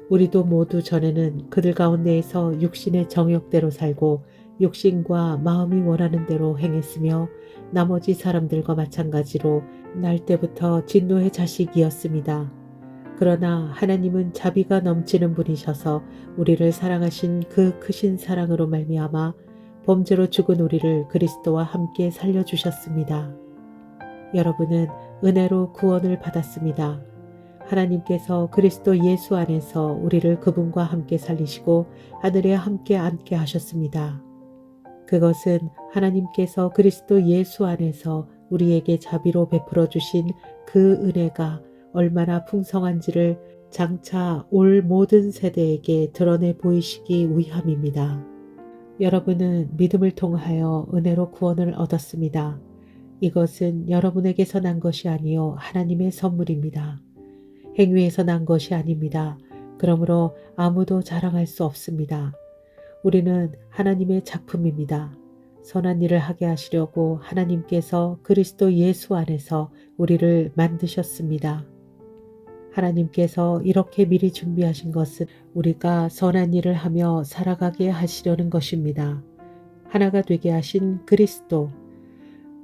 우리도 모두 전에는 그들 가운데에서 육신의 정욕대로 살고 육신과 마음이 원하는 대로 행했으며 나머지 사람들과 마찬가지로 날 때부터 진노의 자식이었습니다. 그러나 하나님은 자비가 넘치는 분이셔서 우리를 사랑하신 그 크신 사랑으로 말미암아 범죄로 죽은 우리를 그리스도와 함께 살려주셨습니다. 여러분은 은혜로 구원을 받았습니다. 하나님께서 그리스도 예수 안에서 우리를 그분과 함께 살리시고 하늘에 함께 앉게 하셨습니다. 그것은 하나님께서 그리스도 예수 안에서 우리에게 자비로 베풀어 주신 그 은혜가 얼마나 풍성한지를 장차 올 모든 세대에게 드러내 보이시기 위함입니다. 여러분은 믿음을 통하여 은혜로 구원을 얻었습니다. 이것은 여러분에게서 난 것이 아니요 하나님의 선물입니다. 행위에서 난 것이 아닙니다. 그러므로 아무도 자랑할 수 없습니다. 우리는 하나님의 작품입니다. 선한 일을 하게 하시려고 하나님께서 그리스도 예수 안에서 우리를 만드셨습니다. 하나님께서 이렇게 미리 준비하신 것은 우리가 선한 일을 하며 살아가게 하시려는 것입니다. 하나가 되게 하신 그리스도.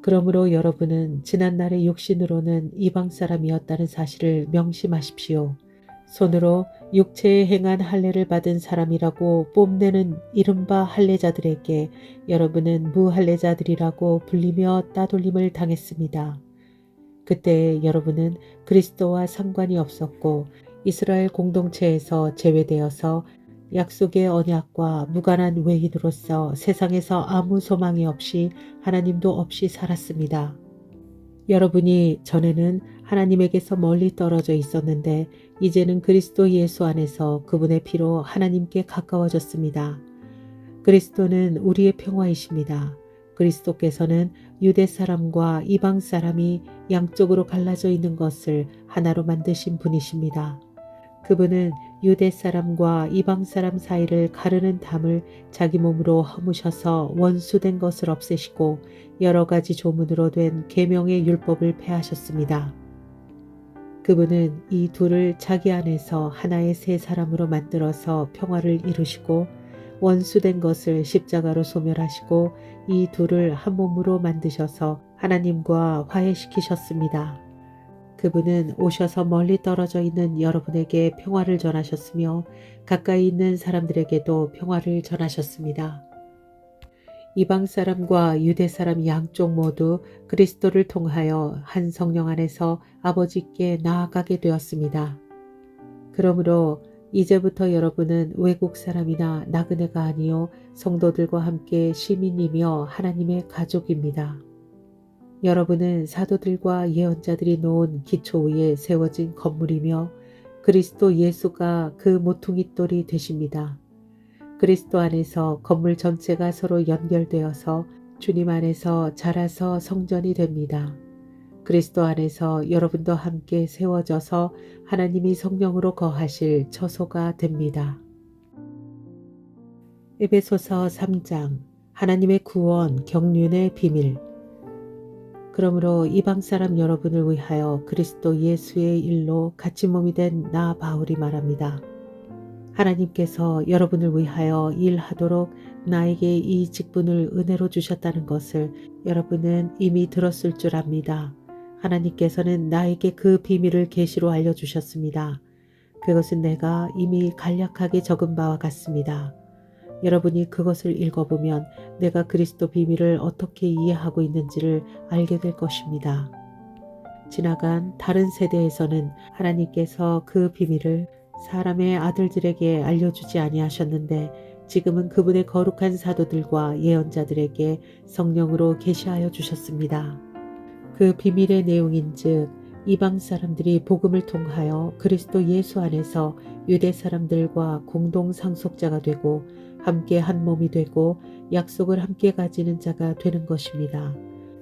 그러므로 여러분은 지난날의 육신으로는 이방 사람이었다는 사실을 명심하십시오. 손으로 육체에 행한 할례를 받은 사람이라고 뽐내는 이른바 할례자들에게 여러분은 무할례자들이라고 불리며 따돌림을 당했습니다. 그때 여러분은 그리스도와 상관이 없었고 이스라엘 공동체에서 제외되어서 약속의 언약과 무관한 외인으로서 세상에서 아무 소망이 없이 하나님도 없이 살았습니다. 여러분이 전에는 하나님에게서 멀리 떨어져 있었는데 이제는 그리스도 예수 안에서 그분의 피로 하나님께 가까워졌습니다. 그리스도는 우리의 평화이십니다. 그리스도께서는 유대 사람과 이방 사람이 양쪽으로 갈라져 있는 것을 하나로 만드신 분이십니다. 그분은 유대 사람과 이방 사람 사이를 가르는 담을 자기 몸으로 허무셔서 원수된 것을 없애시고 여러 가지 조문으로 된 계명의 율법을 폐하셨습니다. 그분은 이 둘을 자기 안에서 하나의 새 사람으로 만들어서 평화를 이루시고 원수된 것을 십자가로 소멸하시고 이 둘을 한 몸으로 만드셔서 하나님과 화해시키셨습니다. 그분은 오셔서 멀리 떨어져 있는 여러분에게 평화를 전하셨으며 가까이 있는 사람들에게도 평화를 전하셨습니다. 이방 사람과 유대 사람 양쪽 모두 그리스도를 통하여 한 성령 안에서 아버지께 나아가게 되었습니다. 그러므로 이제부터 여러분은 외국 사람이나 나그네가 아니요 성도들과 함께 시민이며 하나님의 가족입니다. 여러분은 사도들과 예언자들이 놓은 기초 위에 세워진 건물이며 그리스도 예수가 그 모퉁이 돌이 되십니다. 그리스도 안에서 건물 전체가 서로 연결되어서 주님 안에서 자라서 성전이 됩니다. 그리스도 안에서 여러분도 함께 세워져서 하나님이 성령으로 거하실 처소가 됩니다. 에베소서 3장 하나님의 구원 경륜의 비밀. 그러므로 이방 사람 여러분을 위하여 그리스도 예수의 일로 같이 몸이 된 나 바울이 말합니다. 하나님께서 여러분을 위하여 일하도록 나에게 이 직분을 은혜로 주셨다는 것을 여러분은 이미 들었을 줄 압니다. 하나님께서는 나에게 그 비밀을 계시로 알려주셨습니다. 그것은 내가 이미 간략하게 적은 바와 같습니다. 여러분이 그것을 읽어보면 내가 그리스도 비밀을 어떻게 이해하고 있는지를 알게 될 것입니다. 지나간 다른 세대에서는 하나님께서 그 비밀을 사람의 아들들에게 알려주지 아니하셨는데 지금은 그분의 거룩한 사도들과 예언자들에게 성령으로 계시하여 주셨습니다. 그 비밀의 내용인즉 이방 사람들이 복음을 통하여 그리스도 예수 안에서 유대 사람들과 공동 상속자가 되고 함께 한 몸이 되고 약속을 함께 가지는 자가 되는 것입니다.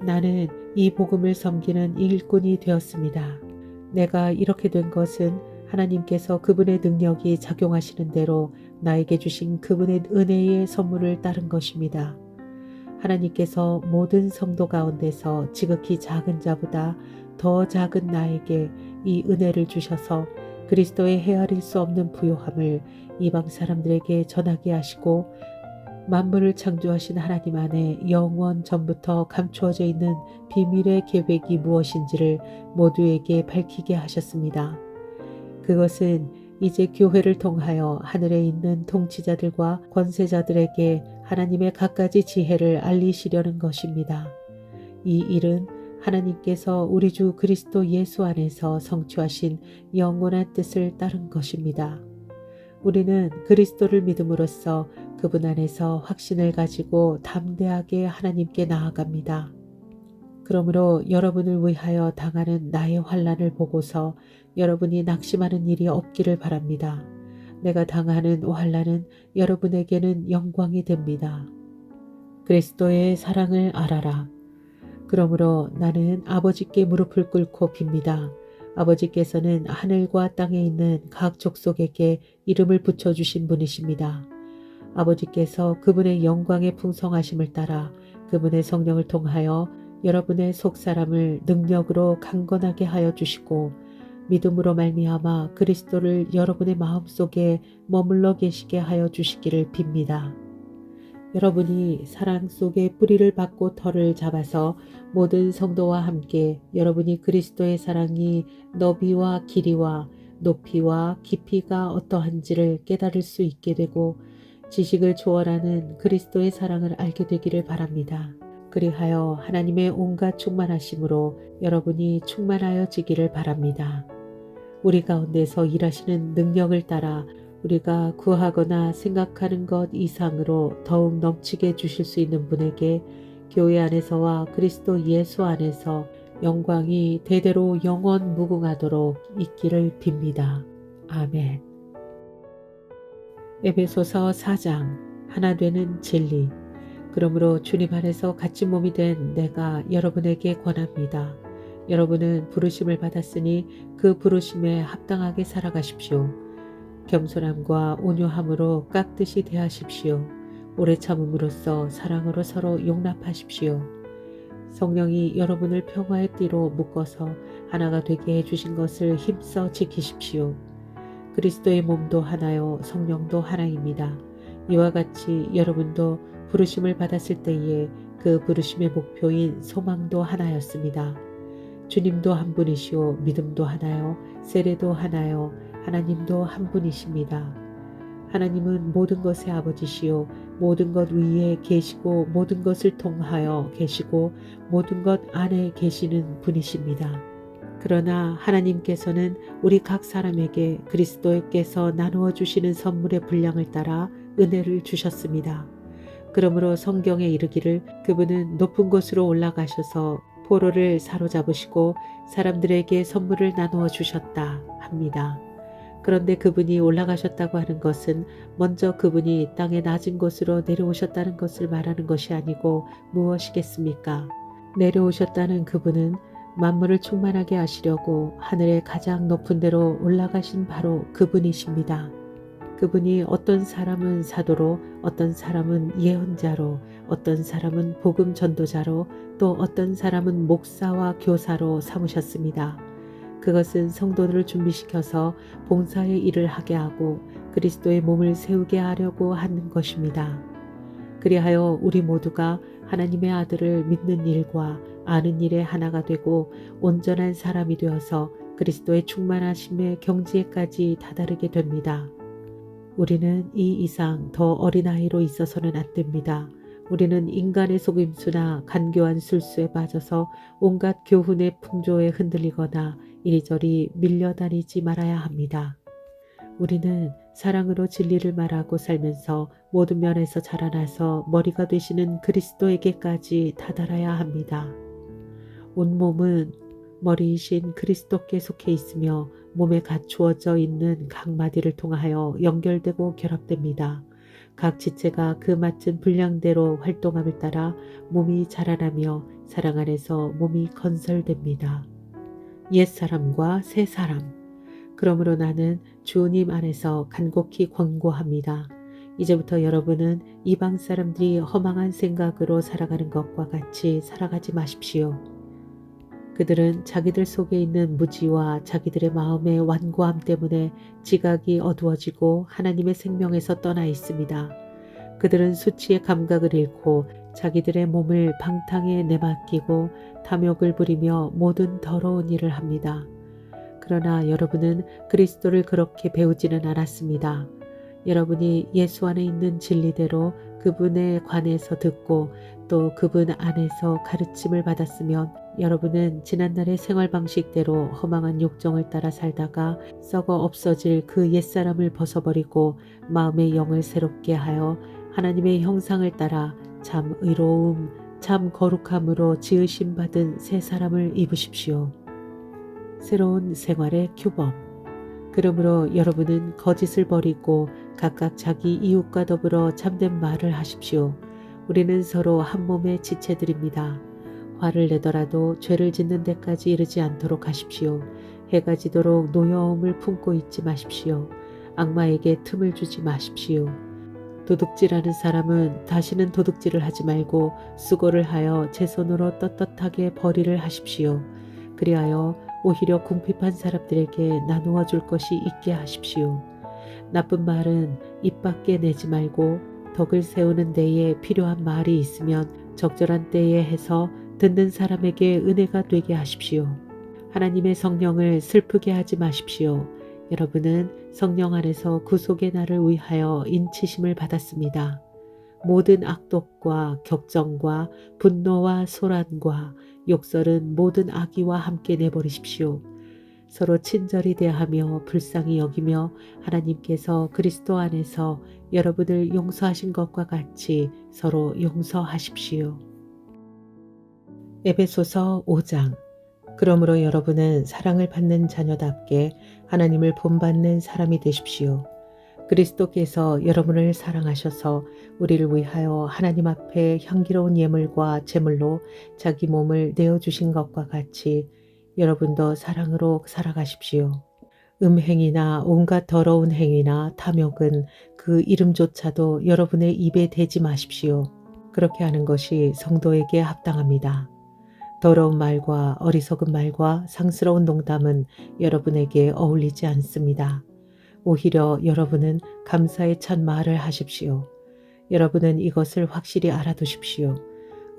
나는 이 복음을 섬기는 일꾼이 되었습니다. 내가 이렇게 된 것은 하나님께서 그분의 능력이 작용하시는 대로 나에게 주신 그분의 은혜의 선물을 따른 것입니다. 하나님께서 모든 성도 가운데서 지극히 작은 자보다 더 작은 나에게 이 은혜를 주셔서 그리스도의 헤아릴 수 없는 부요함을 이방 사람들에게 전하게 하시고 만물을 창조하신 하나님 안에 영원 전부터 감추어져 있는 비밀의 계획이 무엇인지를 모두에게 밝히게 하셨습니다. 그것은 이제 교회를 통하여 하늘에 있는 통치자들과 권세자들에게 하나님의 갖가지 지혜를 알리시려는 것입니다. 이 일은 하나님께서 우리 주 그리스도 예수 안에서 성취하신 영원한 뜻을 따른 것입니다. 우리는 그리스도를 믿음으로써 그분 안에서 확신을 가지고 담대하게 하나님께 나아갑니다. 그러므로 여러분을 위하여 당하는 나의 환난을 보고서 여러분이 낙심하는 일이 없기를 바랍니다. 내가 당하는 환난은 여러분에게는 영광이 됩니다. 그리스도의 사랑을 알아라. 그러므로 나는 아버지께 무릎을 꿇고 빕니다. 아버지께서는 하늘과 땅에 있는 각 족속에게 이름을 붙여주신 분이십니다. 아버지께서 그분의 영광의 풍성하심을 따라 그분의 성령을 통하여 여러분의 속사람을 능력으로 강건하게 하여 주시고 믿음으로 말미암아 그리스도를 여러분의 마음속에 머물러 계시게 하여 주시기를 빕니다. 여러분이 사랑 속에 뿌리를 받고 털을 잡아서 모든 성도와 함께 여러분이 그리스도의 사랑이 너비와 길이와 높이와 깊이가 어떠한지를 깨달을 수 있게 되고 지식을 초월하는 그리스도의 사랑을 알게 되기를 바랍니다. 그리하여 하나님의 온갖 충만하심으로 여러분이 충만하여지기를 바랍니다. 우리 가운데서 일하시는 능력을 따라 우리가 구하거나 생각하는 것 이상으로 더욱 넘치게 주실 수 있는 분에게 교회 안에서와 그리스도 예수 안에서 영광이 대대로 영원 무궁하도록 있기를 빕니다. 아멘. 에베소서 4장 하나 되는 진리. 그러므로 주님 안에서 같이 몸이 된 내가 여러분에게 권합니다. 여러분은 부르심을 받았으니 그 부르심에 합당하게 살아가십시오. 겸손함과 온유함으로 깍듯이 대하십시오. 오래 참음으로써 사랑으로 서로 용납하십시오. 성령이 여러분을 평화의 띠로 묶어서 하나가 되게 해주신 것을 힘써 지키십시오. 그리스도의 몸도 하나요 성령도 하나입니다. 이와 같이 여러분도 부르심을 받았을 때에 그 부르심의 목표인 소망도 하나였습니다. 주님도 한 분이시오 믿음도 하나요 세례도 하나요 하나님도 한 분이십니다. 하나님은 모든 것의 아버지시요 모든 것 위에 계시고 모든 것을 통하여 계시고 모든 것 안에 계시는 분이십니다. 그러나 하나님께서는 우리 각 사람에게 그리스도께서 나누어 주시는 선물의 분량을 따라 은혜를 주셨습니다. 그러므로 성경에 이르기를 그분은 높은 곳으로 올라가셔서 포로를 사로잡으시고 사람들에게 선물을 나누어 주셨다 합니다. 그런데 그분이 올라가셨다고 하는 것은 먼저 그분이 땅의 낮은 곳으로 내려오셨다는 것을 말하는 것이 아니고 무엇이겠습니까? 내려오셨다는 그분은 만물을 충만하게 하시려고 하늘의 가장 높은 데로 올라가신 바로 그분이십니다. 그분이 어떤 사람은 사도로, 어떤 사람은 예언자로, 어떤 사람은 복음 전도자로, 또 어떤 사람은 목사와 교사로 삼으셨습니다. 그것은 성도들을 준비시켜서 봉사의 일을 하게 하고 그리스도의 몸을 세우게 하려고 하는 것입니다. 그리하여 우리 모두가 하나님의 아들을 믿는 일과 아는 일에 하나가 되고 온전한 사람이 되어서 그리스도의 충만하심의 경지에까지 다다르게 됩니다. 우리는 이 이상 더 어린아이로 있어서는 안 됩니다. 우리는 인간의 속임수나 간교한 술수에 빠져서 온갖 교훈의 풍조에 흔들리거나 이리저리 밀려다니지 말아야 합니다. 우리는 사랑으로 진리를 말하고 살면서 모든 면에서 자라나서 머리가 되시는 그리스도에게까지 다다라야 합니다. 온몸은 머리이신 그리스도께 속해 있으며 몸에 갖추어져 있는 각 마디를 통하여 연결되고 결합됩니다. 각 지체가 그 맡은 분량대로 활동함을 따라 몸이 자라나며 사랑 안에서 몸이 건설됩니다. 옛사람과 새사람. 그러므로 나는 주님 안에서 간곡히 권고합니다. 이제부터 여러분은 이방 사람들이 허망한 생각으로 살아가는 것과 같이 살아가지 마십시오. 그들은 자기들 속에 있는 무지와 자기들의 마음의 완고함 때문에 지각이 어두워지고 하나님의 생명에서 떠나 있습니다. 그들은 수치의 감각을 잃고 자기들의 몸을 방탕에 내맡기고 탐욕을 부리며 모든 더러운 일을 합니다. 그러나 여러분은 그리스도를 그렇게 배우지는 않았습니다. 여러분이 예수 안에 있는 진리대로 그분에 관해서 듣고 또 그분 안에서 가르침을 받았으면 여러분은 지난날의 생활 방식대로 허망한 욕정을 따라 살다가 썩어 없어질 그 옛사람을 벗어버리고 마음의 영을 새롭게 하여 하나님의 형상을 따라 참 의로움, 참 거룩함으로 지으심 받은 새 사람을 입으십시오. 새로운 생활의 규범. 그러므로 여러분은 거짓을 버리고 각각 자기 이웃과 더불어 참된 말을 하십시오. 우리는 서로 한 몸의 지체들입니다. 화를 내더라도 죄를 짓는 데까지 이르지 않도록 하십시오. 해가 지도록 노여움을 품고 있지 마십시오. 악마에게 틈을 주지 마십시오. 도둑질하는 사람은 다시는 도둑질을 하지 말고 수고를 하여 제 손으로 떳떳하게 벌이를 하십시오. 그리하여 오히려 궁핍한 사람들에게 나누어 줄 것이 있게 하십시오. 나쁜 말은 입 밖에 내지 말고 덕을 세우는 데에 필요한 말이 있으면 적절한 때에 해서 듣는 사람에게 은혜가 되게 하십시오. 하나님의 성령을 슬프게 하지 마십시오. 여러분은 성령 안에서 구속의 날을 위하여 인치심을 받았습니다. 모든 악독과 격정과 분노와 소란과 욕설은 모든 악의와 함께 내버리십시오. 서로 친절히 대하며 불쌍히 여기며 하나님께서 그리스도 안에서 여러분을 용서하신 것과 같이 서로 용서하십시오. 에베소서 5장. 그러므로 여러분은 사랑을 받는 자녀답게 하나님을 본받는 사람이 되십시오. 그리스도께서 여러분을 사랑하셔서 우리를 위하여 하나님 앞에 향기로운 예물과 제물로 자기 몸을 내어주신 것과 같이 여러분도 사랑으로 살아가십시오. 음행이나 온갖 더러운 행위나 탐욕은 그 이름조차도 여러분의 입에 대지 마십시오. 그렇게 하는 것이 성도에게 합당합니다. 더러운 말과 어리석은 말과 상스러운 농담은 여러분에게 어울리지 않습니다. 오히려 여러분은 감사의 찬 말을 하십시오. 여러분은 이것을 확실히 알아두십시오.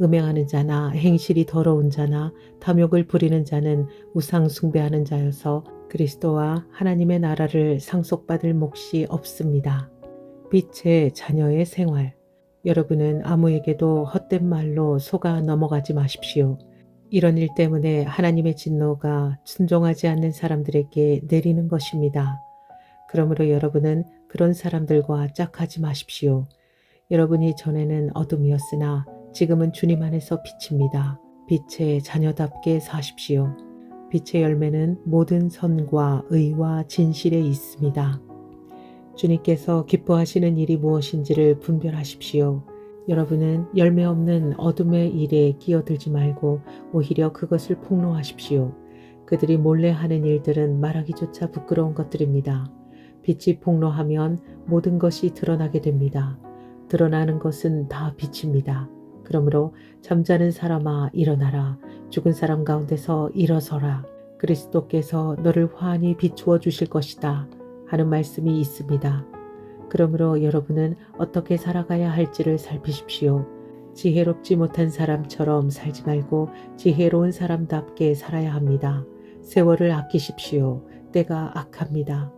음행하는 자나 행실이 더러운 자나 탐욕을 부리는 자는 우상 숭배하는 자여서 그리스도와 하나님의 나라를 상속받을 몫이 없습니다. 빛의 자녀의 생활. 여러분은 아무에게도 헛된 말로 속아 넘어가지 마십시오. 이런 일 때문에 하나님의 진노가 순종하지 않는 사람들에게 내리는 것입니다. 그러므로 여러분은 그런 사람들과 짝하지 마십시오. 여러분이 전에는 어둠이었으나 지금은 주님 안에서 빛입니다. 빛의 자녀답게 사십시오. 빛의 열매는 모든 선과 의와 진실에 있습니다. 주님께서 기뻐하시는 일이 무엇인지를 분별하십시오. 여러분은 열매 없는 어둠의 일에 끼어들지 말고 오히려 그것을 폭로하십시오. 그들이 몰래 하는 일들은 말하기조차 부끄러운 것들입니다. 빛이 폭로하면 모든 것이 드러나게 됩니다. 드러나는 것은 다 빛입니다. 그러므로 잠자는 사람아 일어나라. 죽은 사람 가운데서 일어서라. 그리스도께서 너를 환히 비추어 주실 것이다. 하는 말씀이 있습니다. 그러므로 여러분은 어떻게 살아가야 할지를 살피십시오. 지혜롭지 못한 사람처럼 살지 말고 지혜로운 사람답게 살아야 합니다. 세월을 아끼십시오. 때가 악합니다.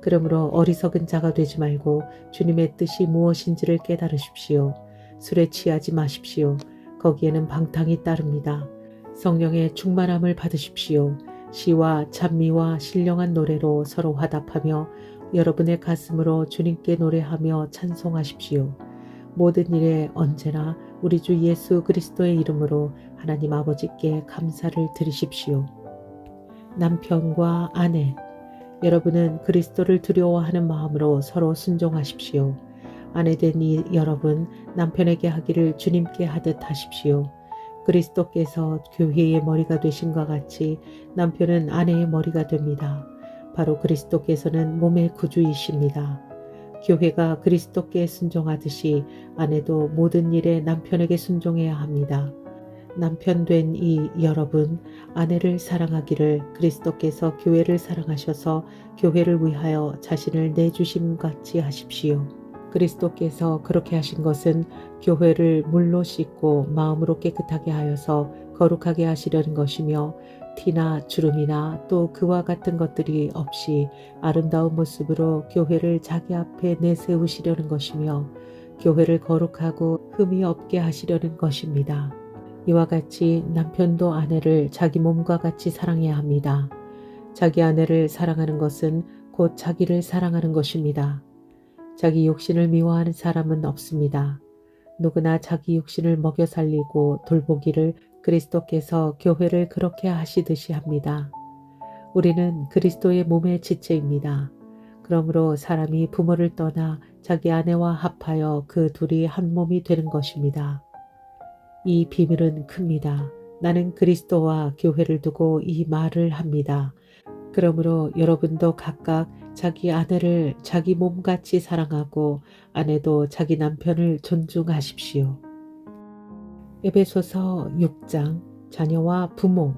그러므로 어리석은 자가 되지 말고 주님의 뜻이 무엇인지를 깨달으십시오. 술에 취하지 마십시오. 거기에는 방탕이 따릅니다. 성령의 충만함을 받으십시오. 시와 찬미와 신령한 노래로 서로 화답하며 여러분의 가슴으로 주님께 노래하며 찬송하십시오. 모든 일에 언제나 우리 주 예수 그리스도의 이름으로 하나님 아버지께 감사를 드리십시오. 남편과 아내, 여러분은 그리스도를 두려워하는 마음으로 서로 순종하십시오. 아내된 여러분, 남편에게 하기를 주님께 하듯 하십시오. 그리스도께서 교회의 머리가 되심과 같이 남편은 아내의 머리가 됩니다. 바로 그리스도께서는 몸의 구주이십니다. 교회가 그리스도께 순종하듯이 아내도 모든 일에 남편에게 순종해야 합니다. 남편 된 이 여러분, 아내를 사랑하기를 그리스도께서 교회를 사랑하셔서 교회를 위하여 자신을 내주심 같이 하십시오. 그리스도께서 그렇게 하신 것은 교회를 물로 씻고 마음으로 깨끗하게 하여서 거룩하게 하시려는 것이며 티나 주름이나 또 그와 같은 것들이 없이 아름다운 모습으로 교회를 자기 앞에 내세우시려는 것이며 교회를 거룩하고 흠이 없게 하시려는 것입니다. 이와 같이 남편도 아내를 자기 몸과 같이 사랑해야 합니다. 자기 아내를 사랑하는 것은 곧 자기를 사랑하는 것입니다. 자기 육신을 미워하는 사람은 없습니다. 누구나 자기 육신을 먹여 살리고 돌보기를 그리스도께서 교회를 그렇게 하시듯이 합니다. 우리는 그리스도의 몸의 지체입니다. 그러므로 사람이 부모를 떠나 자기 아내와 합하여 그 둘이 한 몸이 되는 것입니다. 이 비밀은 큽니다. 나는 그리스도와 교회를 두고 이 말을 합니다. 그러므로 여러분도 각각 자기 아내를 자기 몸같이 사랑하고 아내도 자기 남편을 존중하십시오. 에베소서 6장 자녀와 부모.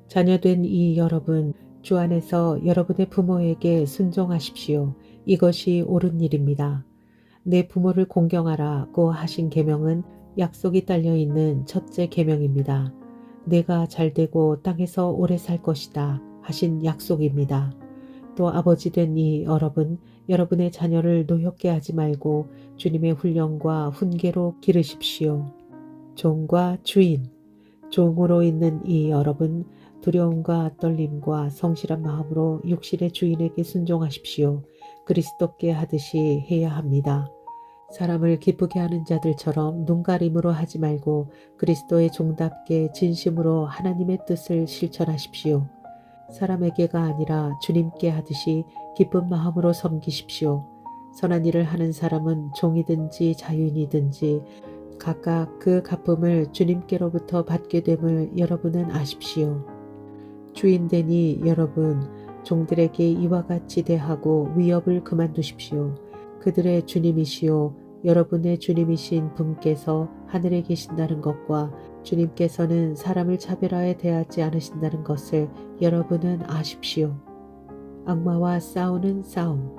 자녀된 이 여러분, 주 안에서 여러분의 부모에게 순종하십시오. 이것이 옳은 일입니다. 내 부모를 공경하라고 하신 계명은 약속이 딸려있는 첫째 계명입니다. 내가 잘되고 땅에서 오래 살 것이다 하신 약속입니다. 또 아버지 된 이 여러분, 여러분의 자녀를 노엽게 하지 말고 주님의 훈련과 훈계로 기르십시오. 종과 주인, 종으로 있는 이 여러분, 두려움과 떨림과 성실한 마음으로 육신의 주인에게 순종하십시오. 그리스도께 하듯이 해야 합니다. 사람을 기쁘게 하는 자들처럼 눈가림으로 하지 말고 그리스도의 종답게 진심으로 하나님의 뜻을 실천하십시오. 사람에게가 아니라 주님께 하듯이 기쁜 마음으로 섬기십시오. 선한 일을 하는 사람은 종이든지 자유인이든지 각각 그 갚음을 주님께로부터 받게 됨을 여러분은 아십시오. 주인되니 여러분, 종들에게 이와 같이 대하고 위협을 그만두십시오. 그들의 주님이시요 여러분의 주님이신 분께서 하늘에 계신다는 것과 주님께서는 사람을 차별하여 대하지 않으신다는 것을 여러분은 아십시오. 악마와 싸우는 싸움.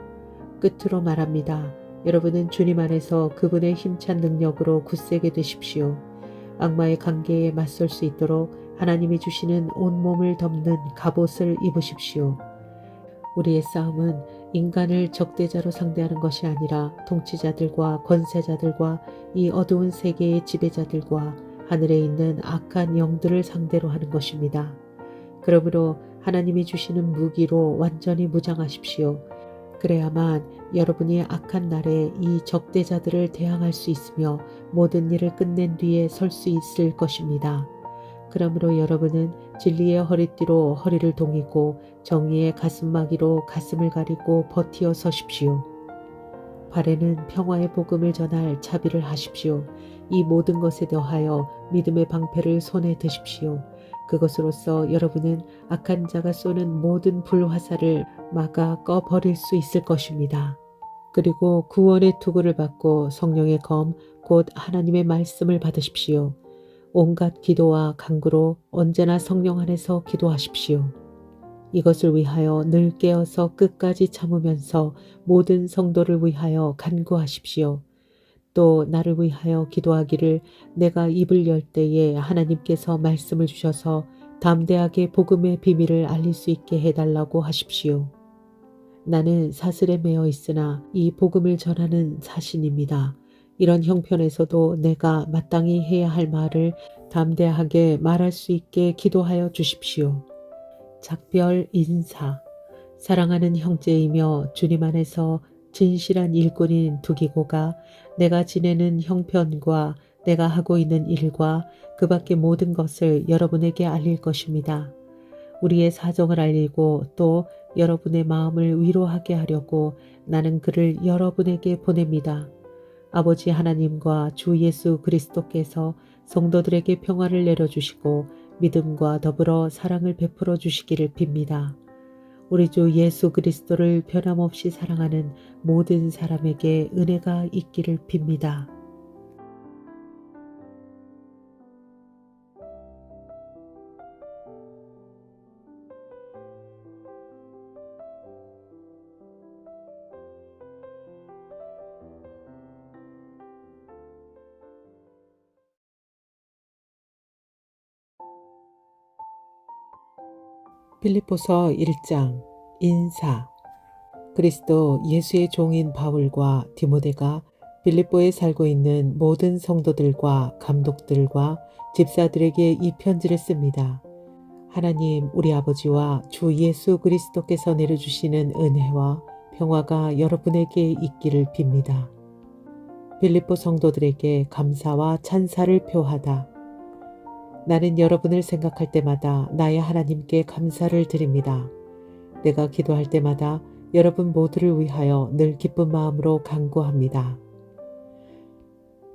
끝으로 말합니다. 여러분은 주님 안에서 그분의 힘찬 능력으로 굳세게 되십시오. 악마의 관계에 맞설 수 있도록 하나님이 주시는 온몸을 덮는 갑옷을 입으십시오. 우리의 싸움은 인간을 적대자로 상대하는 것이 아니라 통치자들과 권세자들과 이 어두운 세계의 지배자들과 하늘에 있는 악한 영들을 상대로 하는 것입니다. 그러므로 하나님이 주시는 무기로 완전히 무장하십시오. 그래야만 여러분이 악한 날에 이 적대자들을 대항할 수 있으며 모든 일을 끝낸 뒤에 설 수 있을 것입니다. 그러므로 여러분은 진리의 허리띠로 허리를 동이고 정의의 가슴막이로 가슴을 가리고 버티어 서십시오. 발에는 평화의 복음을 전할 자비를 하십시오. 이 모든 것에 더하여 믿음의 방패를 손에 드십시오. 그것으로서 여러분은 악한 자가 쏘는 모든 불화살을 막아 꺼버릴 수 있을 것입니다. 그리고 구원의 투구를 받고 성령의 검, 곧 하나님의 말씀을 받으십시오. 온갖 기도와 간구로 언제나 성령 안에서 기도하십시오. 이것을 위하여 늘 깨어서 끝까지 참으면서 모든 성도를 위하여 간구하십시오. 또 나를 위하여 기도하기를 내가 입을 열 때에 하나님께서 말씀을 주셔서 담대하게 복음의 비밀을 알릴 수 있게 해달라고 하십시오. 나는 사슬에 매어 있으나 이 복음을 전하는 사신입니다. 이런 형편에서도 내가 마땅히 해야 할 말을 담대하게 말할 수 있게 기도하여 주십시오. 작별 인사. 사랑하는 형제이며 주님 안에서 진실한 일꾼인 두기고가 내가 지내는 형편과 내가 하고 있는 일과 그 밖의 모든 것을 여러분에게 알릴 것입니다. 우리의 사정을 알리고 또 여러분의 마음을 위로하게 하려고 나는 그를 여러분에게 보냅니다. 아버지 하나님과 주 예수 그리스도께서 성도들에게 평화를 내려주시고 믿음과 더불어 사랑을 베풀어 주시기를 빕니다. 우리 주 예수 그리스도를 변함없이 사랑하는 모든 사람에게 은혜가 있기를 빕니다. 빌립보서 1장 인사. 그리스도 예수의 종인 바울과 디모데가 빌립보에 살고 있는 모든 성도들과 감독들과 집사들에게 이 편지를 씁니다. 하나님 우리 아버지와 주 예수 그리스도께서 내려주시는 은혜와 평화가 여러분에게 있기를 빕니다. 빌립보 성도들에게 감사와 찬사를 표하다. 나는 여러분을 생각할 때마다 나의 하나님께 감사를 드립니다. 내가 기도할 때마다 여러분 모두를 위하여 늘 기쁜 마음으로 간구합니다.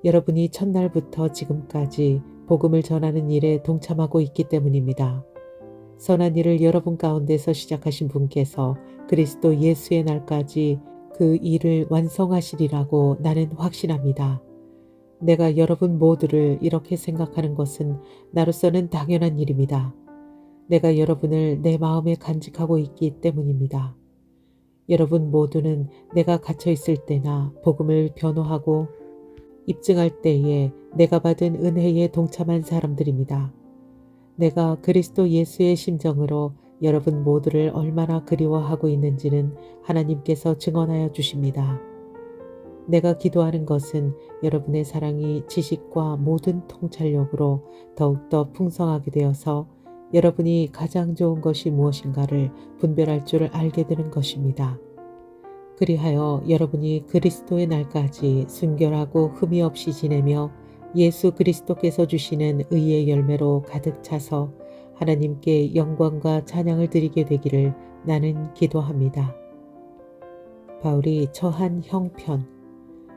여러분이 첫날부터 지금까지 복음을 전하는 일에 동참하고 있기 때문입니다. 선한 일을 여러분 가운데서 시작하신 분께서 그리스도 예수의 날까지 그 일을 완성하시리라고 나는 확신합니다. 내가 여러분 모두를 이렇게 생각하는 것은 나로서는 당연한 일입니다. 내가 여러분을 내 마음에 간직하고 있기 때문입니다. 여러분 모두는 내가 갇혀 있을 때나 복음을 변호하고 입증할 때에 내가 받은 은혜에 동참한 사람들입니다. 내가 그리스도 예수의 심정으로 여러분 모두를 얼마나 그리워하고 있는지는 하나님께서 증언하여 주십니다. 내가 기도하는 것은 여러분의 사랑이 지식과 모든 통찰력으로 더욱더 풍성하게 되어서 여러분이 가장 좋은 것이 무엇인가를 분별할 줄 알게 되는 것입니다. 그리하여 여러분이 그리스도의 날까지 순결하고 흠이 없이 지내며 예수 그리스도께서 주시는 의의 열매로 가득 차서 하나님께 영광과 찬양을 드리게 되기를 나는 기도합니다. 바울이 처한 형편.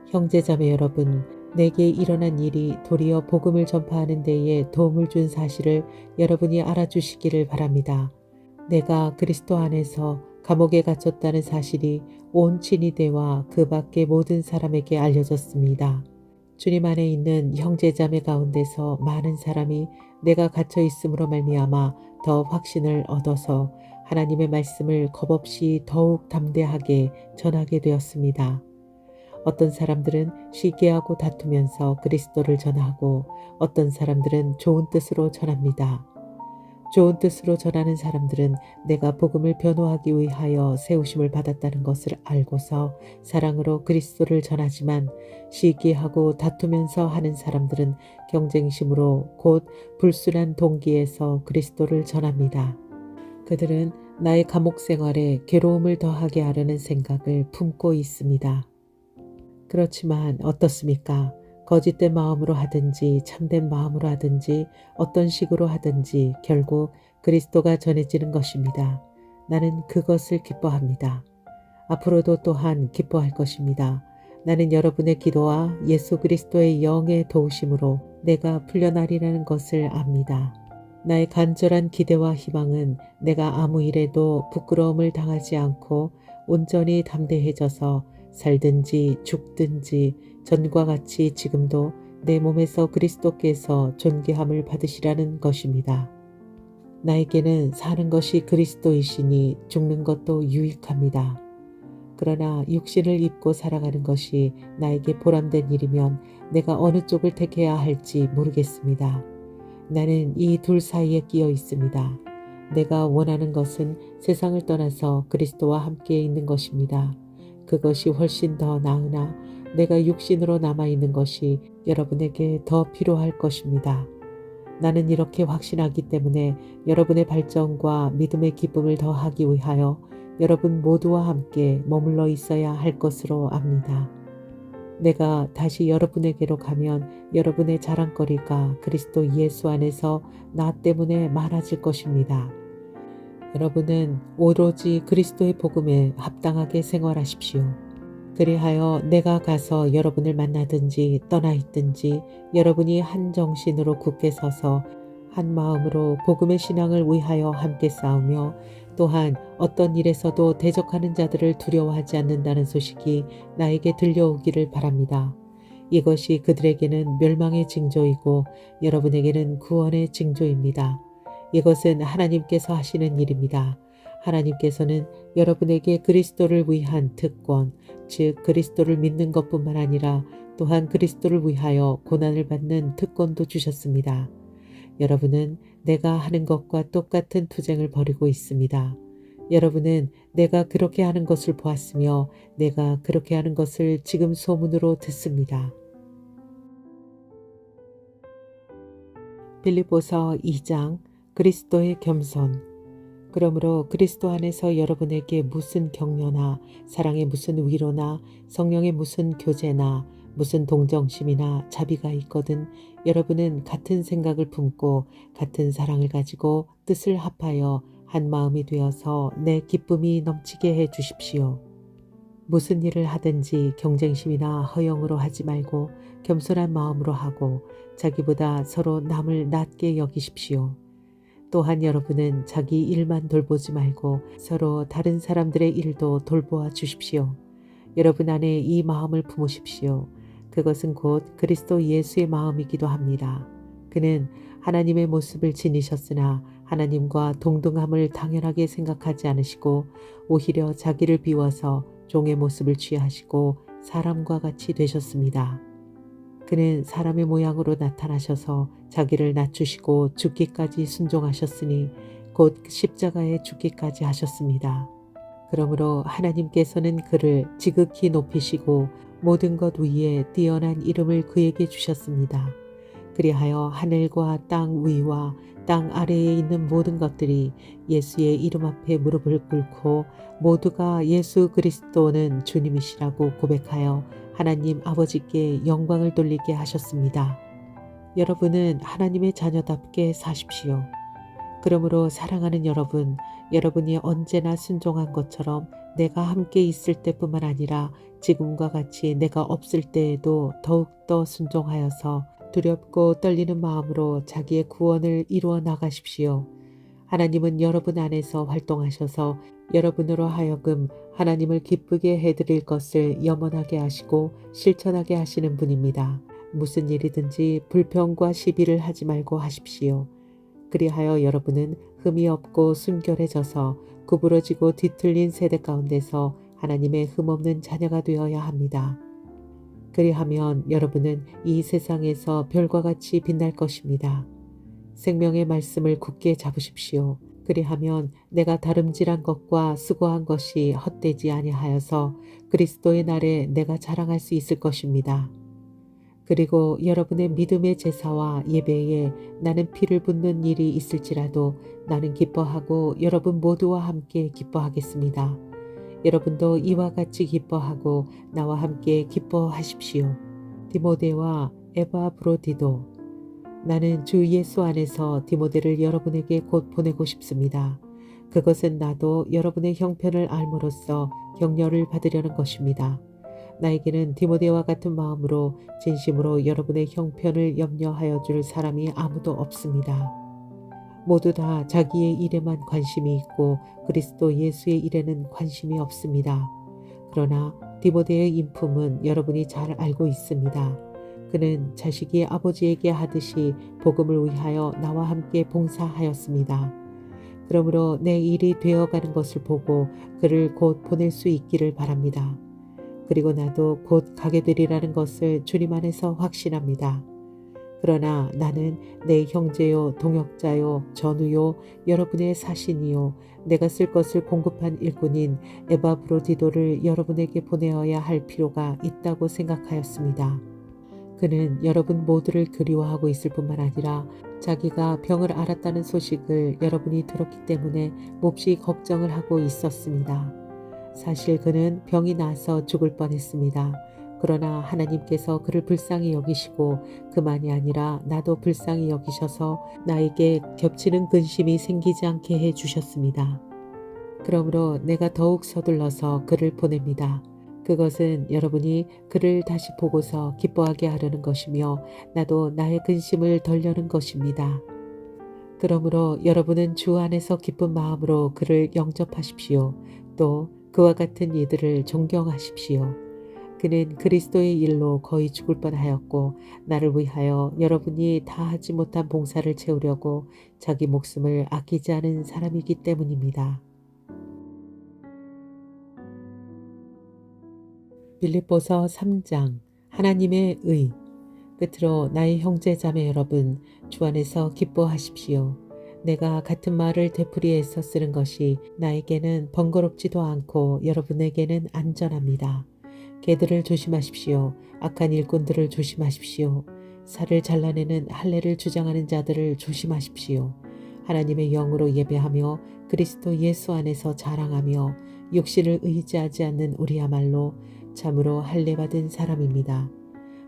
형제자매 여러분, 내게 일어난 일이 도리어 복음을 전파하는 데에 도움을 준 사실을 여러분이 알아주시기를 바랍니다. 내가 그리스도 안에서 감옥에 갇혔다는 사실이 온 친위대와 그 밖의 모든 사람에게 알려졌습니다. 주님 안에 있는 형제자매 가운데서 많은 사람이 내가 갇혀 있음으로 말미암아 더 확신을 얻어서 하나님의 말씀을 겁없이 더욱 담대하게 전하게 되었습니다. 어떤 사람들은 시기하고 다투면서 그리스도를 전하고 어떤 사람들은 좋은 뜻으로 전합니다. 좋은 뜻으로 전하는 사람들은 내가 복음을 변호하기 위하여 세우심을 받았다는 것을 알고서 사랑으로 그리스도를 전하지만 시기하고 다투면서 하는 사람들은 경쟁심으로 곧 불순한 동기에서 그리스도를 전합니다. 그들은 나의 감옥 생활에 괴로움을 더하게 하려는 생각을 품고 있습니다. 그렇지만 어떻습니까? 거짓된 마음으로 하든지 참된 마음으로 하든지 어떤 식으로 하든지 결국 그리스도가 전해지는 것입니다. 나는 그것을 기뻐합니다. 앞으로도 또한 기뻐할 것입니다. 나는 여러분의 기도와 예수 그리스도의 영의 도우심으로 내가 풀려나리라는 것을 압니다. 나의 간절한 기대와 희망은 내가 아무 일에도 부끄러움을 당하지 않고 온전히 담대해져서 살든지 죽든지 전과 같이 지금도 내 몸에서 그리스도께서 존귀함을 받으시라는 것입니다. 나에게는 사는 것이 그리스도이시니 죽는 것도 유익합니다. 그러나 육신을 입고 살아가는 것이 나에게 보람된 일이면 내가 어느 쪽을 택해야 할지 모르겠습니다. 나는 이 둘 사이에 끼어 있습니다. 내가 원하는 것은 세상을 떠나서 그리스도와 함께 있는 것입니다. 그것이 훨씬 더 나으나 내가 육신으로 남아있는 것이 여러분에게 더 필요할 것입니다. 나는 이렇게 확신하기 때문에 여러분의 발전과 믿음의 기쁨을 더하기 위하여 여러분 모두와 함께 머물러 있어야 할 것으로 압니다. 내가 다시 여러분에게로 가면 여러분의 자랑거리가 그리스도 예수 안에서 나 때문에 많아질 것입니다. 여러분은 오로지 그리스도의 복음에 합당하게 생활하십시오. 그리하여 내가 가서 여러분을 만나든지 떠나 있든지 여러분이 한 정신으로 굳게 서서 한 마음으로 복음의 신앙을 위하여 함께 싸우며 또한 어떤 일에서도 대적하는 자들을 두려워하지 않는다는 소식이 나에게 들려오기를 바랍니다. 이것이 그들에게는 멸망의 징조이고 여러분에게는 구원의 징조입니다. 이것은 하나님께서 하시는 일입니다. 하나님께서는 여러분에게 그리스도를 위한 특권, 즉 그리스도를 믿는 것뿐만 아니라 또한 그리스도를 위하여 고난을 받는 특권도 주셨습니다. 여러분은 내가 하는 것과 똑같은 투쟁을 벌이고 있습니다. 여러분은 내가 그렇게 하는 것을 보았으며 내가 그렇게 하는 것을 지금 소문으로 듣습니다. 빌립보서 2장 그리스도의 겸손. 그러므로 그리스도 안에서 여러분에게 무슨 격려나 사랑의 무슨 위로나 성령의 무슨 교제나 무슨 동정심이나 자비가 있거든 여러분은 같은 생각을 품고 같은 사랑을 가지고 뜻을 합하여 한 마음이 되어서 내 기쁨이 넘치게 해 주십시오. 무슨 일을 하든지 경쟁심이나 허영으로 하지 말고 겸손한 마음으로 하고 자기보다 서로 남을 낮게 여기십시오. 또한 여러분은 자기 일만 돌보지 말고 서로 다른 사람들의 일도 돌보아 주십시오. 여러분 안에 이 마음을 품으십시오. 그것은 곧 그리스도 예수의 마음이기도 합니다. 그는 하나님의 모습을 지니셨으나 하나님과 동등함을 당연하게 생각하지 않으시고 오히려 자기를 비워서 종의 모습을 취하시고 사람과 같이 되셨습니다. 그는 사람의 모양으로 나타나셔서 자기를 낮추시고 죽기까지 순종하셨으니 곧 십자가에 죽기까지 하셨습니다. 그러므로 하나님께서는 그를 지극히 높이시고 모든 것 위에 뛰어난 이름을 그에게 주셨습니다. 그리하여 하늘과 땅 위와 땅 아래에 있는 모든 것들이 예수의 이름 앞에 무릎을 꿇고 모두가 예수 그리스도는 주님이시라고 고백하여 하나님 아버지께 영광을 돌리게 하셨습니다. 여러분은 하나님의 자녀답게 사십시오. 그러므로 사랑하는 여러분, 여러분이 언제나 순종한 것처럼 내가 함께 있을 때뿐만 아니라 지금과 같이 내가 없을 때에도 더욱더 순종하여서 두렵고 떨리는 마음으로 자기의 구원을 이루어 나가십시오. 하나님은 여러분 안에서 활동하셔서 여러분으로 하여금 하나님을 기쁘게 해드릴 것을 염원하게 하시고 실천하게 하시는 분입니다. 무슨 일이든지 불평과 시비를 하지 말고 하십시오. 그리하여 여러분은 흠이 없고 순결해져서 구부러지고 뒤틀린 세대 가운데서 하나님의 흠없는 자녀가 되어야 합니다. 그리하면 여러분은 이 세상에서 별과 같이 빛날 것입니다. 생명의 말씀을 굳게 잡으십시오. 그리하면 내가 다름질한 것과 수고한 것이 헛되지 아니하여서 그리스도의 날에 내가 자랑할 수 있을 것입니다. 그리고 여러분의 믿음의 제사와 예배에 나는 피를 붓는 일이 있을지라도 나는 기뻐하고 여러분 모두와 함께 기뻐하겠습니다. 여러분도 이와 같이 기뻐하고 나와 함께 기뻐하십시오. 디모데와 에바브로디도. 나는 주 예수 안에서 디모데를 여러분에게 곧 보내고 싶습니다. 그것은 나도 여러분의 형편을 알므로써 격려를 받으려는 것입니다. 나에게는 디모데와 같은 마음으로 진심으로 여러분의 형편을 염려하여 줄 사람이 아무도 없습니다. 모두 다 자기의 일에만 관심이 있고 그리스도 예수의 일에는 관심이 없습니다. 그러나 디모데의 인품은 여러분이 잘 알고 있습니다. 그는 자식이 아버지에게 하듯이 복음을 위하여 나와 함께 봉사하였습니다. 그러므로 내 일이 되어가는 것을 보고 그를 곧 보낼 수 있기를 바랍니다. 그리고 나도 곧 가게 되리라는 것을 주님 안에서 확신합니다. 그러나 나는 내 형제요 동역자요 전우요 여러분의 사신이요 내가 쓸 것을 공급한 일꾼인 에바브로디도를 여러분에게 보내어야 할 필요가 있다고 생각하였습니다. 그는 여러분 모두를 그리워하고 있을 뿐만 아니라 자기가 병을 앓았다는 소식을 여러분이 들었기 때문에 몹시 걱정을 하고 있었습니다. 사실 그는 병이 나서 죽을 뻔했습니다. 그러나 하나님께서 그를 불쌍히 여기시고 그만이 아니라 나도 불쌍히 여기셔서 나에게 겹치는 근심이 생기지 않게 해 주셨습니다. 그러므로 내가 더욱 서둘러서 그를 보냅니다. 그것은 여러분이 그를 다시 보고서 기뻐하게 하려는 것이며 나도 나의 근심을 덜려는 것입니다. 그러므로 여러분은 주 안에서 기쁜 마음으로 그를 영접하십시오. 또 그와 같은 이들을 존경하십시오. 그는 그리스도의 일로 거의 죽을 뻔하였고 나를 위하여 여러분이 다 하지 못한 봉사를 채우려고 자기 목숨을 아끼지 않은 사람이기 때문입니다. 빌립보서 3장. 하나님의 의. 끝으로 나의 형제 자매 여러분, 주 안에서 기뻐하십시오. 내가 같은 말을 되풀이해서 쓰는 것이 나에게는 번거롭지도 않고 여러분에게는 안전합니다. 개들을 조심하십시오. 악한 일꾼들을 조심하십시오. 살을 잘라내는 할례를 주장하는 자들을 조심하십시오. 하나님의 영으로 예배하며 그리스도 예수 안에서 자랑하며 육신을 의지하지 않는 우리야말로 참으로 할례받은 사람입니다.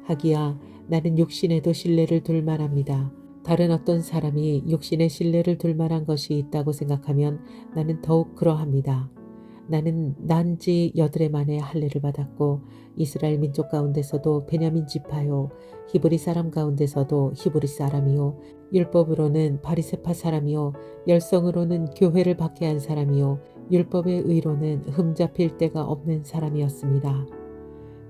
하기야 나는 육신에도 신뢰를 둘 만합니다. 다른 어떤 사람이 육신에 신뢰를 둘 만한 것이 있다고 생각하면 나는 더욱 그러합니다. 나는 난지 8해 만에 할례를 받았고 이스라엘 민족 가운데서도 베냐민 지파요 히브리 사람 가운데서도 히브리 사람이요 율법으로는 바리새파 사람이요 열성으로는 교회를 박해한 사람이요 율법의 의로는 흠잡힐 데가 없는 사람이었습니다.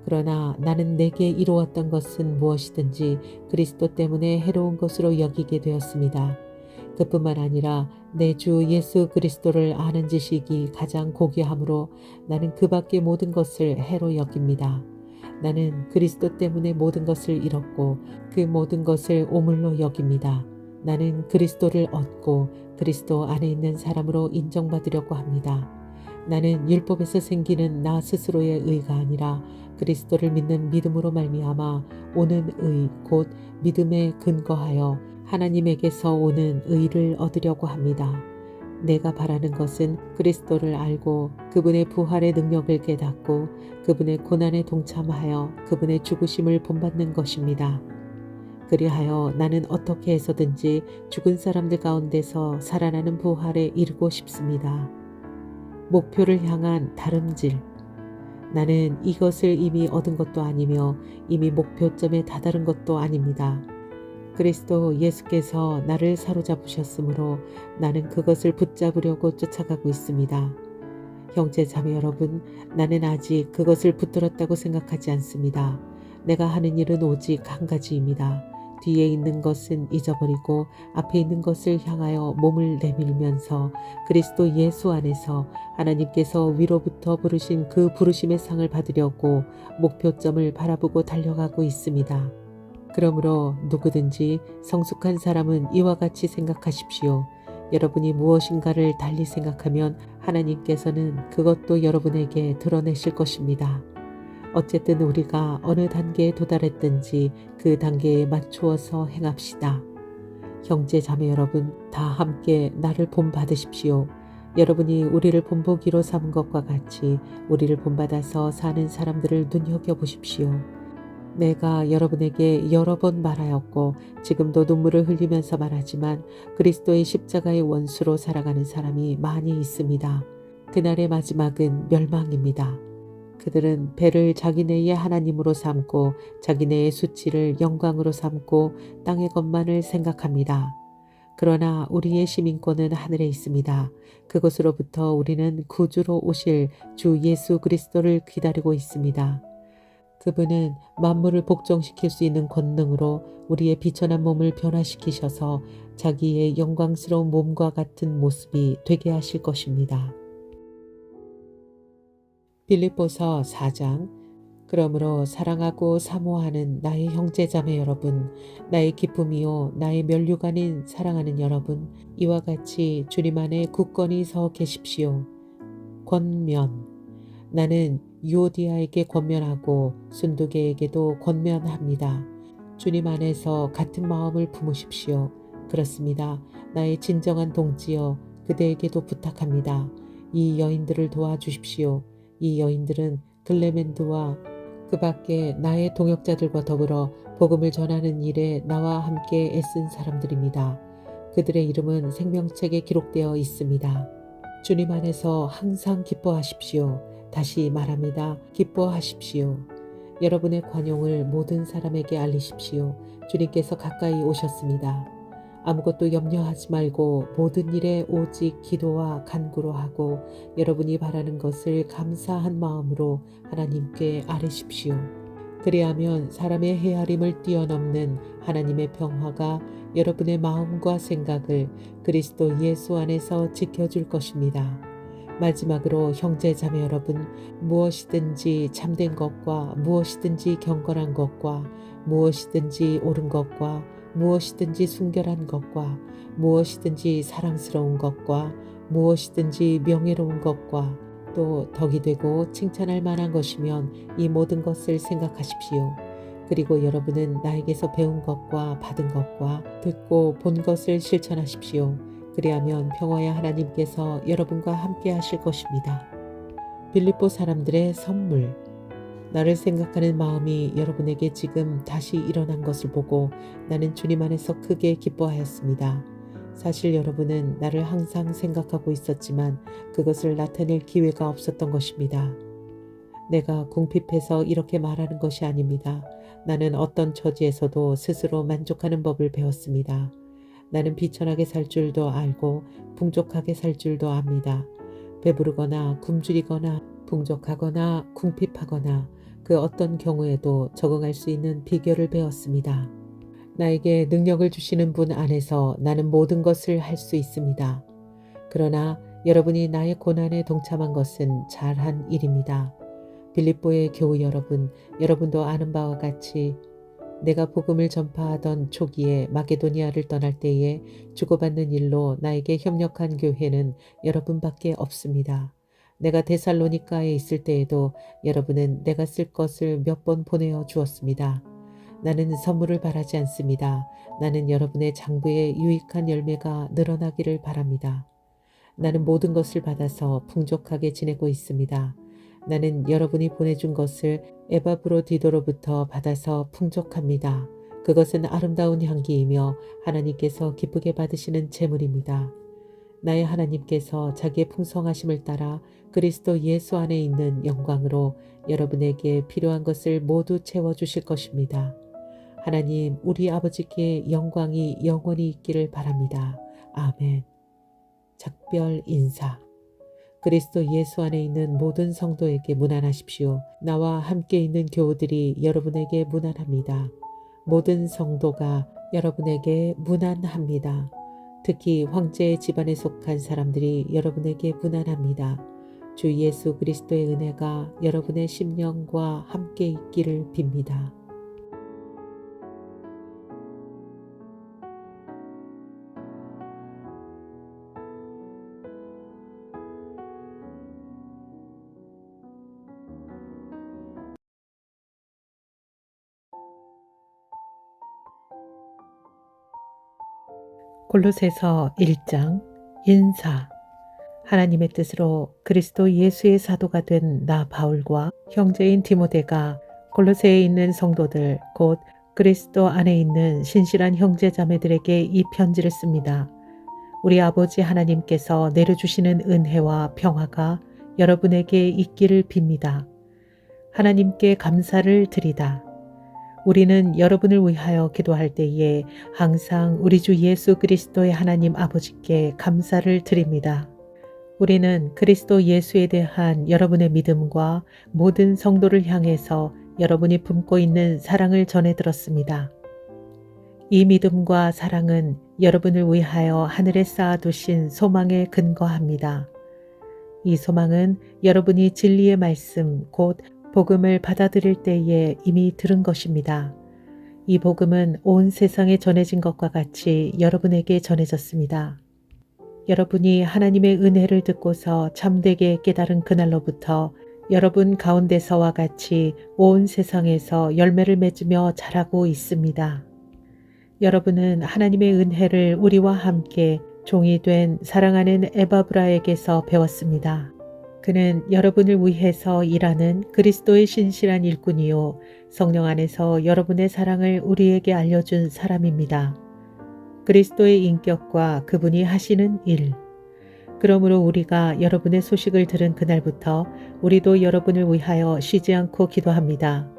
그러나 나는 내게 이루었던 것은 무엇이든지 그리스도 때문에 해로운 것으로 여기게 되었습니다. 그뿐만 아니라 내 주 예수 그리스도를 아는 지식이 가장 고귀하므로 나는 그 밖의 모든 것을 해로 여깁니다. 나는 그리스도 때문에 모든 것을 잃었고 그 모든 것을 오물로 여깁니다. 나는 그리스도를 얻고 그리스도 안에 있는 사람으로 인정받으려고 합니다. 나는 율법에서 생기는 나 스스로의 의가 아니라 그리스도를 믿는 믿음으로 말미암아 오는 의 곧 믿음에 근거하여 하나님에게서 오는 의를 얻으려고 합니다. 내가 바라는 것은 그리스도를 알고 그분의 부활의 능력을 깨닫고 그분의 고난에 동참하여 그분의 죽으심을 본받는 것입니다. 그리하여 나는 어떻게 해서든지 죽은 사람들 가운데서 살아나는 부활에 이르고 싶습니다. 목표를 향한 다름질. 나는 이것을 이미 얻은 것도 아니며 이미 목표점에 다다른 것도 아닙니다. 그리스도 예수께서 나를 사로잡으셨으므로 나는 그것을 붙잡으려고 쫓아가고 있습니다. 형제 자매 여러분, 나는 아직 그것을 붙들었다고 생각하지 않습니다. 내가 하는 일은 오직 한 가지입니다. 뒤에 있는 것은 잊어버리고 앞에 있는 것을 향하여 몸을 내밀면서 그리스도 예수 안에서 하나님께서 위로부터 부르신 그 부르심의 상을 받으려고 목표점을 바라보고 달려가고 있습니다. 그러므로 누구든지 성숙한 사람은 이와 같이 생각하십시오. 여러분이 무엇인가를 달리 생각하면 하나님께서는 그것도 여러분에게 드러내실 것입니다. 어쨌든 우리가 어느 단계에 도달했든지 그 단계에 맞추어서 행합시다. 형제 자매 여러분, 다 함께 나를 본받으십시오. 여러분이 우리를 본보기로 삼은 것과 같이 우리를 본받아서 사는 사람들을 눈여겨보십시오. 내가 여러분에게 여러 번 말하였고 지금도 눈물을 흘리면서 말하지만 그리스도의 십자가의 원수로 살아가는 사람이 많이 있습니다. 그날의 마지막은 멸망입니다. 그들은 배를 자기네의 하나님으로 삼고 자기네의 수치를 영광으로 삼고 땅의 것만을 생각합니다. 그러나 우리의 시민권은 하늘에 있습니다. 그곳으로부터 우리는 구주로 오실 주 예수 그리스도를 기다리고 있습니다. 그분은 만물을 복종시킬 수 있는 권능으로 우리의 비천한 몸을 변화시키셔서 자기의 영광스러운 몸과 같은 모습이 되게 하실 것입니다. 빌립보서 4장. 그러므로 사랑하고 사모하는 나의 형제자매 여러분, 나의 기쁨이요 나의 면류관인 사랑하는 여러분, 이와 같이 주님 안에 굳건히 서 계십시오. 권면. 나는 유오디아에게 권면하고 순두계에게도 권면합니다. 주님 안에서 같은 마음을 품으십시오. 그렇습니다. 나의 진정한 동지여, 그대에게도 부탁합니다. 이 여인들을 도와주십시오. 이 여인들은 글레멘드와 그 밖에 나의 동역자들과 더불어 복음을 전하는 일에 나와 함께 애쓴 사람들입니다. 그들의 이름은 생명책에 기록되어 있습니다. 주님 안에서 항상 기뻐하십시오. 다시 말합니다. 기뻐하십시오. 여러분의 관용을 모든 사람에게 알리십시오. 주님께서 가까이 오셨습니다. 아무것도 염려하지 말고 모든 일에 오직 기도와 간구로 하고 여러분이 바라는 것을 감사한 마음으로 하나님께 아뢰십시오. 그리하면 사람의 헤아림을 뛰어넘는 하나님의 평화가 여러분의 마음과 생각을 그리스도 예수 안에서 지켜줄 것입니다. 마지막으로 형제자매 여러분, 무엇이든지 참된 것과 무엇이든지 경건한 것과 무엇이든지 옳은 것과 무엇이든지 순결한 것과 무엇이든지 사랑스러운 것과 무엇이든지 명예로운 것과 또 덕이 되고 칭찬할 만한 것이면 이 모든 것을 생각하십시오. 그리고 여러분은 나에게서 배운 것과 받은 것과 듣고 본 것을 실천하십시오. 그리하면 평화의 하나님께서 여러분과 함께 하실 것입니다. 빌립보 사람들의 선물. 나를 생각하는 마음이 여러분에게 지금 다시 일어난 것을 보고 나는 주님 안에서 크게 기뻐하였습니다. 사실 여러분은 나를 항상 생각하고 있었지만 그것을 나타낼 기회가 없었던 것입니다. 내가 궁핍해서 이렇게 말하는 것이 아닙니다. 나는 어떤 처지에서도 스스로 만족하는 법을 배웠습니다. 나는 비천하게 살 줄도 알고 풍족하게 살 줄도 압니다. 배부르거나 굶주리거나 풍족하거나 궁핍하거나 그 어떤 경우에도 적응할 수 있는 비결을 배웠습니다. 나에게 능력을 주시는 분 안에서 나는 모든 것을 할 수 있습니다. 그러나 여러분이 나의 고난에 동참한 것은 잘한 일입니다. 빌립보의 교우 여러분, 여러분도 아는 바와 같이 내가 복음을 전파하던 초기에 마게도니아를 떠날 때에 주고받는 일로 나에게 협력한 교회는 여러분밖에 없습니다. 내가 데살로니가에 있을 때에도 여러분은 내가 쓸 것을 몇 번 보내어 주었습니다. 나는 선물을 바라지 않습니다. 나는 여러분의 장부에 유익한 열매가 늘어나기를 바랍니다. 나는 모든 것을 받아서 풍족하게 지내고 있습니다. 나는 여러분이 보내준 것을 에바브로디도로부터 받아서 풍족합니다. 그것은 아름다운 향기이며 하나님께서 기쁘게 받으시는 제물입니다. 나의 하나님께서 자기의 풍성하심을 따라 그리스도 예수 안에 있는 영광으로 여러분에게 필요한 것을 모두 채워주실 것입니다. 하나님, 우리 아버지께 영광이 영원히 있기를 바랍니다. 아멘. 작별 인사. 그리스도 예수 안에 있는 모든 성도에게 문안하십시오. 나와 함께 있는 교우들이 여러분에게 문안합니다. 모든 성도가 여러분에게 문안합니다. 특히 황제의 집안에 속한 사람들이 여러분에게 문안합니다. 주 예수 그리스도의 은혜가 여러분의 심령과 함께 있기를 빕니다. 골로새서 1장 인사. 하나님의 뜻으로 그리스도 예수의 사도가 된 나 바울과 형제인 디모데가 골로새에 있는 성도들 곧 그리스도 안에 있는 신실한 형제 자매들에게 이 편지를 씁니다. 우리 아버지 하나님께서 내려주시는 은혜와 평화가 여러분에게 있기를 빕니다. 하나님께 감사를 드리다. 우리는 여러분을 위하여 기도할 때에 항상 우리 주 예수 그리스도의 하나님 아버지께 감사를 드립니다. 우리는 그리스도 예수에 대한 여러분의 믿음과 모든 성도를 향해서 여러분이 품고 있는 사랑을 전해 들었습니다. 이 믿음과 사랑은 여러분을 위하여 하늘에 쌓아두신 소망에 근거합니다. 이 소망은 여러분이 진리의 말씀 곧 복음을 받아들일 때에 이미 들은 것입니다. 이 복음은 온 세상에 전해진 것과 같이 여러분에게 전해졌습니다. 여러분이 하나님의 은혜를 듣고서 참되게 깨달은 그날로부터 여러분 가운데서와 같이 온 세상에서 열매를 맺으며 자라고 있습니다. 여러분은 하나님의 은혜를 우리와 함께 종이 된 사랑하는 에바브라에게서 배웠습니다. 그는 여러분을 위해서 일하는 그리스도의 신실한 일꾼이요 성령 안에서 여러분의 사랑을 우리에게 알려준 사람입니다. 그리스도의 인격과 그분이 하시는 일, 그러므로 우리가 여러분의 소식을 들은 그날부터 우리도 여러분을 위하여 쉬지 않고 기도합니다.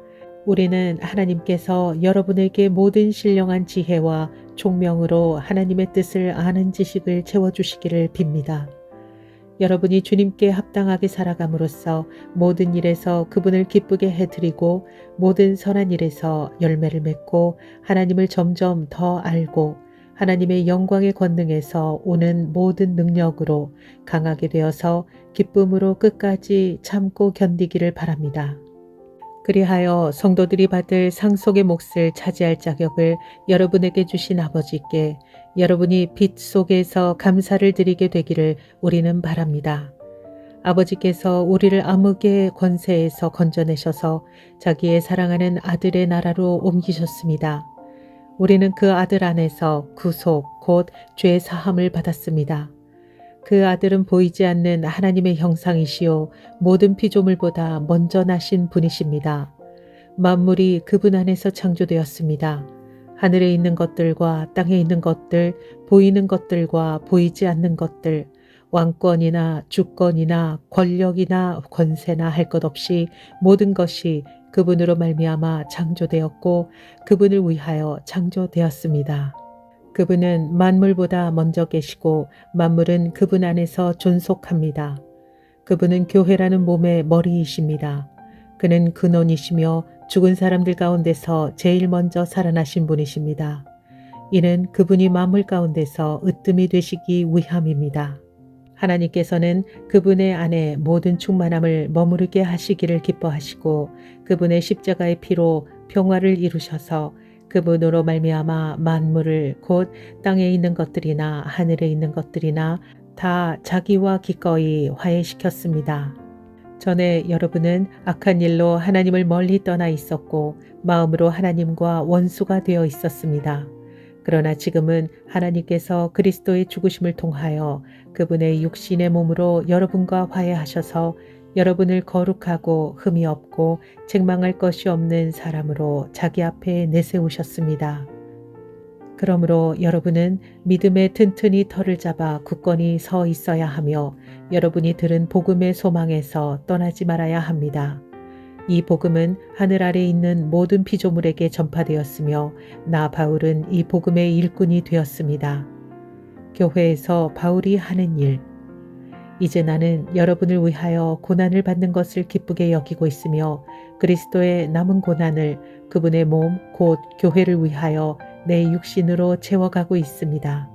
우리는 하나님께서 여러분에게 모든 신령한 지혜와 총명으로 하나님의 뜻을 아는 지식을 채워주시기를 빕니다. 여러분이 주님께 합당하게 살아감으로써 모든 일에서 그분을 기쁘게 해드리고 모든 선한 일에서 열매를 맺고 하나님을 점점 더 알고 하나님의 영광의 권능에서 오는 모든 능력으로 강하게 되어서 기쁨으로 끝까지 참고 견디기를 바랍니다. 그리하여 성도들이 받을 상속의 몫을 차지할 자격을 여러분에게 주신 아버지께 여러분이 빛 속에서 감사를 드리게 되기를 우리는 바랍니다. 아버지께서 우리를 암흑의 권세에서 건져내셔서 자기의 사랑하는 아들의 나라로 옮기셨습니다. 우리는 그 아들 안에서 구속 곧 죄 사함을 받았습니다. 그 아들은 보이지 않는 하나님의 형상이시요 모든 피조물보다 먼저 나신 분이십니다. 만물이 그분 안에서 창조되었습니다. 하늘에 있는 것들과 땅에 있는 것들, 보이는 것들과 보이지 않는 것들, 왕권이나 주권이나 권력이나 권세나 할 것 없이 모든 것이 그분으로 말미암아 창조되었고 그분을 위하여 창조되었습니다. 그분은 만물보다 먼저 계시고 만물은 그분 안에서 존속합니다. 그분은 교회라는 몸의 머리이십니다. 그는 근원이시며 죽은 사람들 가운데서 제일 먼저 살아나신 분이십니다. 이는 그분이 만물 가운데서 으뜸이 되시기 위함입니다. 하나님께서는 그분의 안에 모든 충만함을 머무르게 하시기를 기뻐하시고 그분의 십자가의 피로 평화를 이루셔서 그분으로 말미암아 만물을 곧 땅에 있는 것들이나 하늘에 있는 것들이나 다 자기와 기꺼이 화해시켰습니다. 전에 여러분은 악한 일로 하나님을 멀리 떠나 있었고 마음으로 하나님과 원수가 되어 있었습니다. 그러나 지금은 하나님께서 그리스도의 죽으심을 통하여 그분의 육신의 몸으로 여러분과 화해하셔서 여러분을 거룩하고 흠이 없고 책망할 것이 없는 사람으로 자기 앞에 내세우셨습니다. 그러므로 여러분은 믿음에 튼튼히 털을 잡아 굳건히 서 있어야 하며 여러분이 들은 복음의 소망에서 떠나지 말아야 합니다. 이 복음은 하늘 아래 있는 모든 피조물에게 전파되었으며 나 바울은 이 복음의 일꾼이 되었습니다. 교회에서 바울이 하는 일. 이제 나는 여러분을 위하여 고난을 받는 것을 기쁘게 여기고 있으며 그리스도의 남은 고난을 그분의 몸 곧 교회를 위하여 내 육신으로 채워가고 있습니다.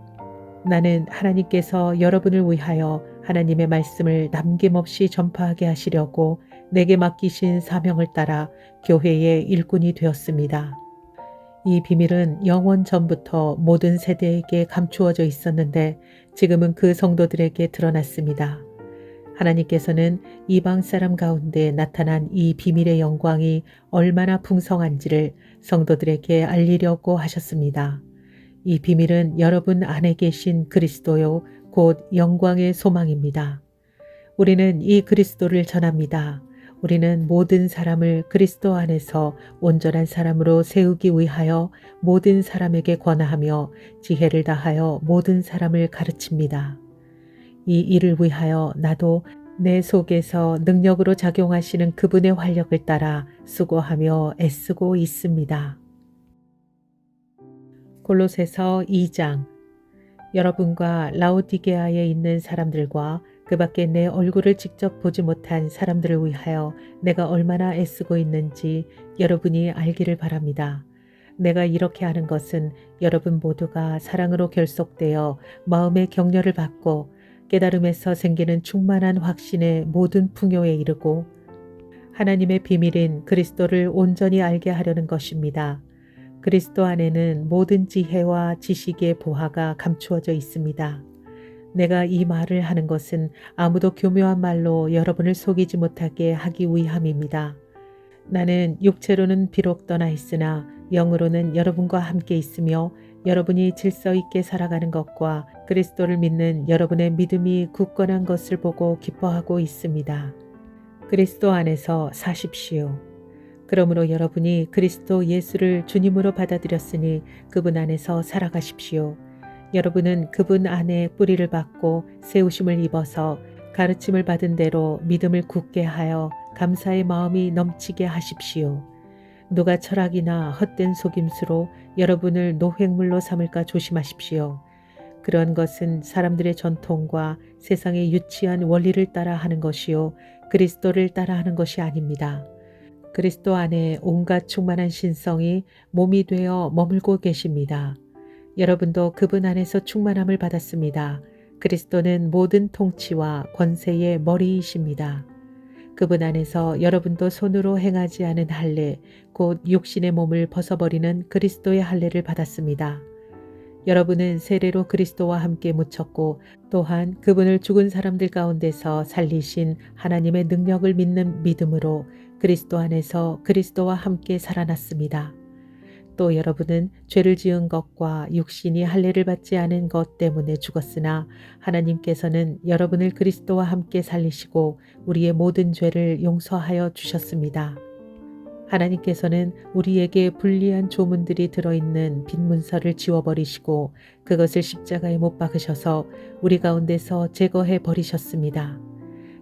나는 하나님께서 여러분을 위하여 하나님의 말씀을 남김없이 전파하게 하시려고 내게 맡기신 사명을 따라 교회의 일꾼이 되었습니다. 이 비밀은 영원 전부터 모든 세대에게 감추어져 있었는데 지금은 그 성도들에게 드러났습니다. 하나님께서는 이방 사람 가운데 나타난 이 비밀의 영광이 얼마나 풍성한지를 성도들에게 알리려고 하셨습니다. 이 비밀은 여러분 안에 계신 그리스도요 곧 영광의 소망입니다. 우리는 이 그리스도를 전합니다. 우리는 모든 사람을 그리스도 안에서 온전한 사람으로 세우기 위하여 모든 사람에게 권하며 지혜를 다하여 모든 사람을 가르칩니다. 이 일을 위하여 나도 내 속에서 능력으로 작용하시는 그분의 활력을 따라 수고하며 애쓰고 있습니다. 골로새서 2장. 여러분과 라오디게아에 있는 사람들과 그 밖에 내 얼굴을 직접 보지 못한 사람들을 위하여 내가 얼마나 애쓰고 있는지 여러분이 알기를 바랍니다. 내가 이렇게 하는 것은 여러분 모두가 사랑으로 결속되어 마음의 격려를 받고 깨달음에서 생기는 충만한 확신의 모든 풍요에 이르고 하나님의 비밀인 그리스도를 온전히 알게 하려는 것입니다. 그리스도 안에는 모든 지혜와 지식의 보화가 감추어져 있습니다. 내가 이 말을 하는 것은 아무도 교묘한 말로 여러분을 속이지 못하게 하기 위함입니다. 나는 육체로는 비록 떠나 있으나 영으로는 여러분과 함께 있으며 여러분이 질서 있게 살아가는 것과 그리스도를 믿는 여러분의 믿음이 굳건한 것을 보고 기뻐하고 있습니다. 그리스도 안에서 사십시오. 그러므로 여러분이 그리스도 예수를 주님으로 받아들였으니 그분 안에서 살아가십시오. 여러분은 그분 안에 뿌리를 받고 세우심을 입어서 가르침을 받은 대로 믿음을 굳게 하여 감사의 마음이 넘치게 하십시오. 누가 철학이나 헛된 속임수로 여러분을 노획물로 삼을까 조심하십시오. 그런 것은 사람들의 전통과 세상의 유치한 원리를 따라 하는 것이요 그리스도를 따라 하는 것이 아닙니다. 그리스도 안에 온갖 충만한 신성이 몸이 되어 머물고 계십니다. 여러분도 그분 안에서 충만함을 받았습니다. 그리스도는 모든 통치와 권세의 머리이십니다. 그분 안에서 여러분도 손으로 행하지 않은 할례, 곧 육신의 몸을 벗어버리는 그리스도의 할례를 받았습니다. 여러분은 세례로 그리스도와 함께 묻혔고 또한 그분을 죽은 사람들 가운데서 살리신 하나님의 능력을 믿는 믿음으로 그리스도 안에서 그리스도와 함께 살아났습니다. 또 여러분은 죄를 지은 것과 육신이 할례를 받지 않은 것 때문에 죽었으나 하나님께서는 여러분을 그리스도와 함께 살리시고 우리의 모든 죄를 용서하여 주셨습니다. 하나님께서는 우리에게 불리한 조문들이 들어있는 빈 문서를 지워버리시고 그것을 십자가에 못 박으셔서 우리 가운데서 제거해 버리셨습니다.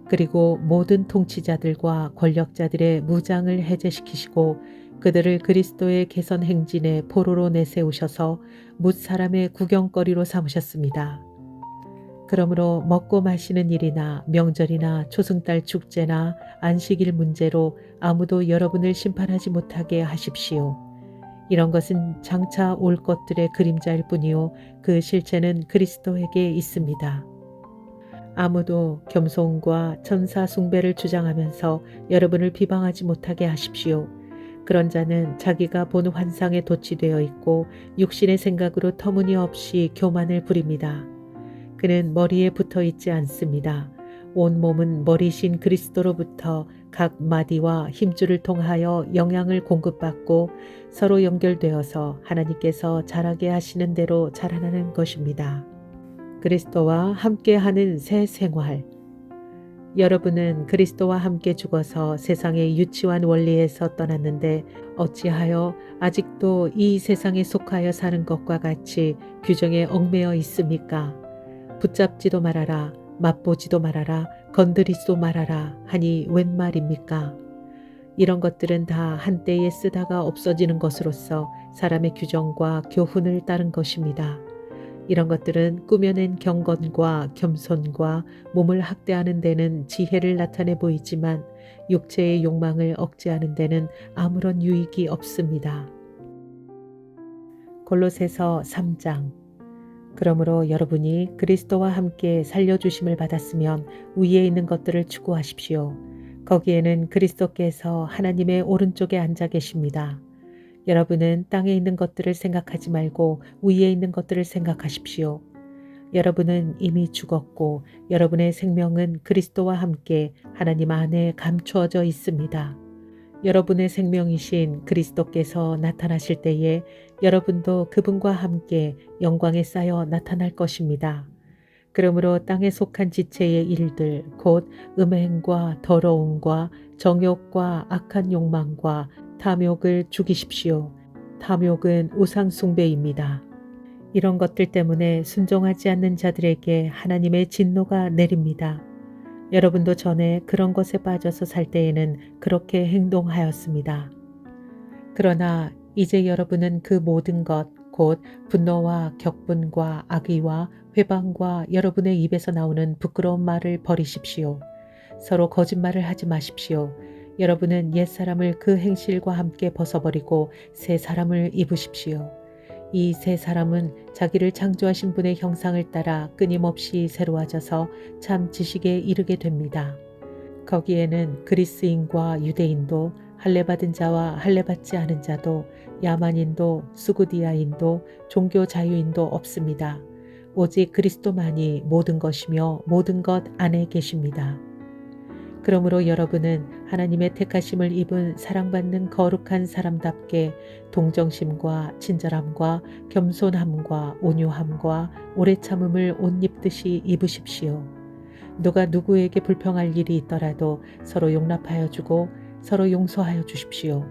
그리고 모든 통치자들과 권력자들의 무장을 해제시키시고 그들을 그리스도의 개선 행진의 포로로 내세우셔서 뭇 사람의 구경거리로 삼으셨습니다. 그러므로 먹고 마시는 일이나 명절이나 초승달 축제나 안식일 문제로 아무도 여러분을 심판하지 못하게 하십시오. 이런 것은 장차 올 것들의 그림자일 뿐이요 그 실체는 그리스도에게 있습니다. 아무도 겸손과 천사 숭배를 주장하면서 여러분을 비방하지 못하게 하십시오. 그런 자는 자기가 본 환상에 도취되어 있고 육신의 생각으로 터무니없이 교만을 부립니다. 그는 머리에 붙어 있지 않습니다. 온 몸은 머리신 그리스도로부터 각 마디와 힘줄을 통하여 영향을 공급받고 서로 연결되어서 하나님께서 자라게 하시는 대로 자라나는 것입니다. 그리스도와 함께하는 새 생활. 여러분은 그리스도와 함께 죽어서 세상의 유치한 원리에서 떠났는데 어찌하여 아직도 이 세상에 속하여 사는 것과 같이 규정에 얽매여 있습니까? 붙잡지도 말아라, 맛보지도 말아라, 건드리지도 말아라 하니 웬 말입니까? 이런 것들은 다 한때에 쓰다가 없어지는 것으로서 사람의 규정과 교훈을 따른 것입니다. 이런 것들은 꾸며낸 경건과 겸손과 몸을 학대하는 데는 지혜를 나타내 보이지만 육체의 욕망을 억제하는 데는 아무런 유익이 없습니다. 골로새서 3장. 그러므로 여러분이 그리스도와 함께 살려주심을 받았으면 위에 있는 것들을 추구하십시오. 거기에는 그리스도께서 하나님의 오른쪽에 앉아 계십니다. 여러분은 땅에 있는 것들을 생각하지 말고 위에 있는 것들을 생각하십시오. 여러분은 이미 죽었고 여러분의 생명은 그리스도와 함께 하나님 안에 감추어져 있습니다. 여러분의 생명이신 그리스도께서 나타나실 때에 여러분도 그분과 함께 영광에 쌓여 나타날 것입니다. 그러므로 땅에 속한 지체의 일들 곧 음행과 더러움과 정욕과 악한 욕망과 탐욕을 죽이십시오. 탐욕은 우상 숭배입니다. 이런 것들 때문에 순종하지 않는 자들에게 하나님의 진노가 내립니다. 여러분도 전에 그런 것에 빠져서 살 때에는 그렇게 행동하였습니다. 그러나 이제 여러분은 그 모든 것, 곧 분노와 격분과 악의와 회방과 여러분의 입에서 나오는 부끄러운 말을 버리십시오. 서로 거짓말을 하지 마십시오. 여러분은 옛사람을 그 행실과 함께 벗어버리고 새 사람을 입으십시오. 이 새 사람은 자기를 창조하신 분의 형상을 따라 끊임없이 새로워져서 참 지식에 이르게 됩니다. 거기에는 그리스인과 유대인도 할례받은 자와 할례받지 않은 자도 야만인도 수구디아인도 종교 자유인도 없습니다. 오직 그리스도만이 모든 것이며 모든 것 안에 계십니다. 그러므로 여러분은 하나님의 택하심을 입은 사랑받는 거룩한 사람답게 동정심과 친절함과 겸손함과 온유함과 오래 참음을 옷 입듯이 입으십시오. 누가 누구에게 불평할 일이 있더라도 서로 용납하여 주고 서로 용서하여 주십시오.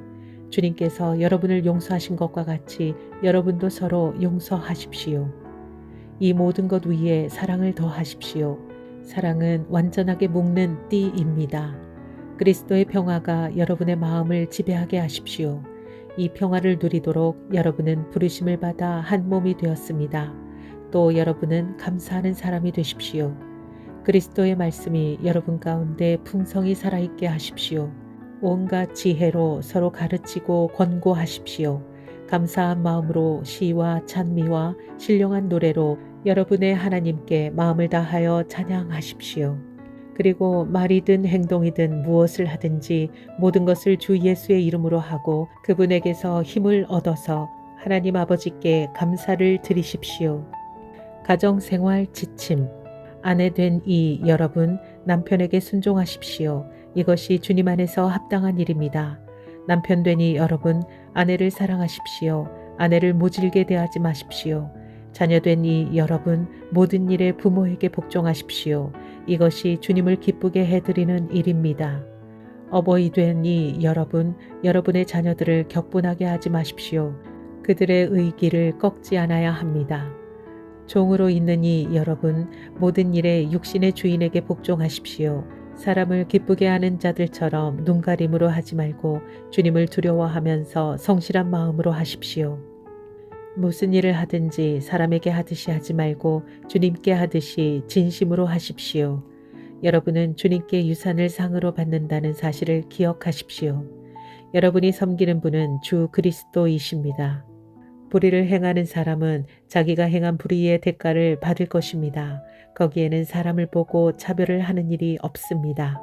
주님께서 여러분을 용서하신 것과 같이 여러분도 서로 용서하십시오. 이 모든 것 위에 사랑을 더하십시오. 사랑은 완전하게 묶는 띠입니다. 그리스도의 평화가 여러분의 마음을 지배하게 하십시오. 이 평화를 누리도록 여러분은 부르심을 받아 한 몸이 되었습니다. 또 여러분은 감사하는 사람이 되십시오. 그리스도의 말씀이 여러분 가운데 풍성히 살아있게 하십시오. 온갖 지혜로 서로 가르치고 권고하십시오. 감사한 마음으로 시와 찬미와 신령한 노래로 여러분의 하나님께 마음을 다하여 찬양하십시오. 그리고 말이든 행동이든 무엇을 하든지 모든 것을 주 예수의 이름으로 하고 그분에게서 힘을 얻어서 하나님 아버지께 감사를 드리십시오. 가정생활 지침. 아내 된 이 여러분, 남편에게 순종하십시오. 이것이 주님 안에서 합당한 일입니다. 남편 된 이 여러분, 아내를 사랑하십시오. 아내를 모질게 대하지 마십시오. 자녀 된 이 여러분, 모든 일에 부모에게 복종하십시오. 이것이 주님을 기쁘게 해드리는 일입니다. 어버이 된 이 여러분, 여러분의 자녀들을 격분하게 하지 마십시오. 그들의 의기를 꺾지 않아야 합니다. 종으로 있는 이 여러분, 모든 일에 육신의 주인에게 복종하십시오. 사람을 기쁘게 하는 자들처럼 눈가림으로 하지 말고 주님을 두려워하면서 성실한 마음으로 하십시오. 무슨 일을 하든지 사람에게 하듯이 하지 말고 주님께 하듯이 진심으로 하십시오. 여러분은 주님께 유산을 상으로 받는다는 사실을 기억하십시오. 여러분이 섬기는 분은 주 그리스도이십니다. 불의를 행하는 사람은 자기가 행한 불의의 대가를 받을 것입니다. 거기에는 사람을 보고 차별을 하는 일이 없습니다.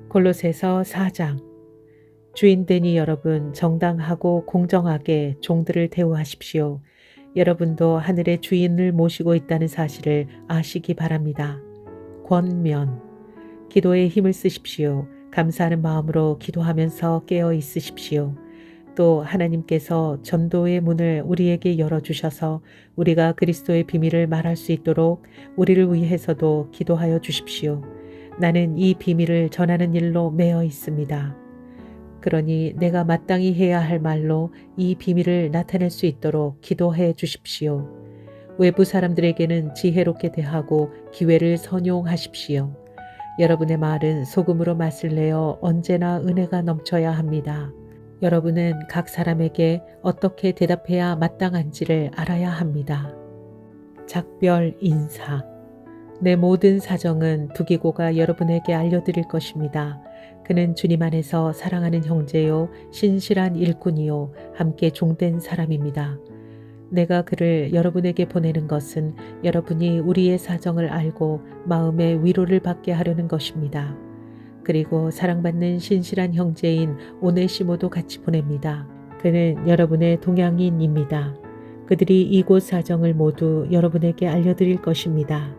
골로새서 4장. 주인되니 여러분 정당하고 공정하게 종들을 대우하십시오. 여러분도 하늘의 주인을 모시고 있다는 사실을 아시기 바랍니다. 권면. 기도에 힘을 쓰십시오. 감사하는 마음으로 기도하면서 깨어 있으십시오. 또 하나님께서 전도의 문을 우리에게 열어주셔서 우리가 그리스도의 비밀을 말할 수 있도록 우리를 위해서도 기도하여 주십시오. 나는 이 비밀을 전하는 일로 매여 있습니다. 그러니 내가 마땅히 해야 할 말로 이 비밀을 나타낼 수 있도록 기도해 주십시오. 외부 사람들에게는 지혜롭게 대하고 기회를 선용하십시오. 여러분의 말은 소금으로 맛을 내어 언제나 은혜가 넘쳐야 합니다. 여러분은 각 사람에게 어떻게 대답해야 마땅한지를 알아야 합니다. 작별 인사. 내 모든 사정은 두기고가 여러분에게 알려드릴 것입니다. 그는 주님 안에서 사랑하는 형제요, 신실한 일꾼이요, 함께 종된 사람입니다. 내가 그를 여러분에게 보내는 것은 여러분이 우리의 사정을 알고 마음의 위로를 받게 하려는 것입니다. 그리고 사랑받는 신실한 형제인 오네시모도 같이 보냅니다. 그는 여러분의 동양인입니다. 그들이 이곳 사정을 모두 여러분에게 알려드릴 것입니다.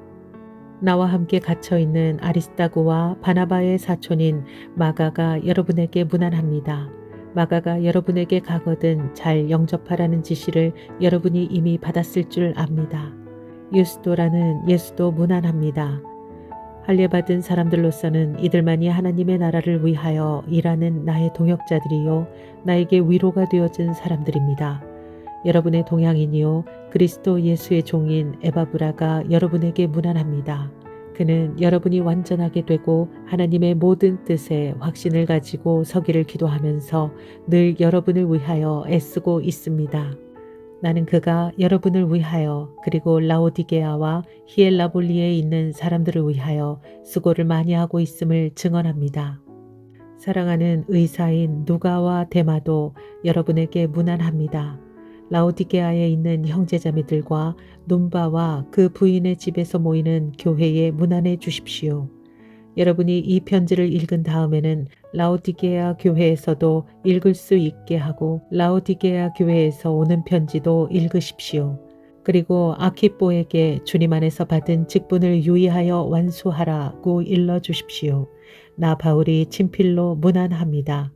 나와 함께 갇혀있는 아리스타고와 바나바의 사촌인 마가가 여러분에게 문안합니다. 마가가 여러분에게 가거든 잘 영접하라는 지시를 여러분이 이미 받았을 줄 압니다. 유스도라는 예수도 문안합니다. 할례받은 사람들로서는 이들만이 하나님의 나라를 위하여 일하는 나의 동역자들이요, 나에게 위로가 되어준 사람들입니다. 여러분의 동양인이요, 그리스도 예수의 종인 에바브라가 여러분에게 문안합니다. 그는 여러분이 완전하게 되고 하나님의 모든 뜻에 확신을 가지고 서기를 기도하면서 늘 여러분을 위하여 애쓰고 있습니다. 나는 그가 여러분을 위하여 그리고 라오디게아와 히엘라볼리에 있는 사람들을 위하여 수고를 많이 하고 있음을 증언합니다. 사랑하는 의사인 누가와 데마도 여러분에게 문안합니다. 라오디게아에 있는 형제자매들과 눈바와 그 부인의 집에서 모이는 교회에 문안해 주십시오. 여러분이 이 편지를 읽은 다음에는 라오디게아 교회에서도 읽을 수 있게 하고 라오디게아 교회에서 오는 편지도 읽으십시오. 그리고 아키뽀에게 주님 안에서 받은 직분을 유의하여 완수하라고 일러주십시오. 나 바울이 친필로 문안합니다.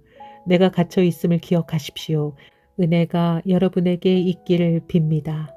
내가 갇혀 있음을 기억하십시오. 은혜가 여러분에게 있기를 빕니다.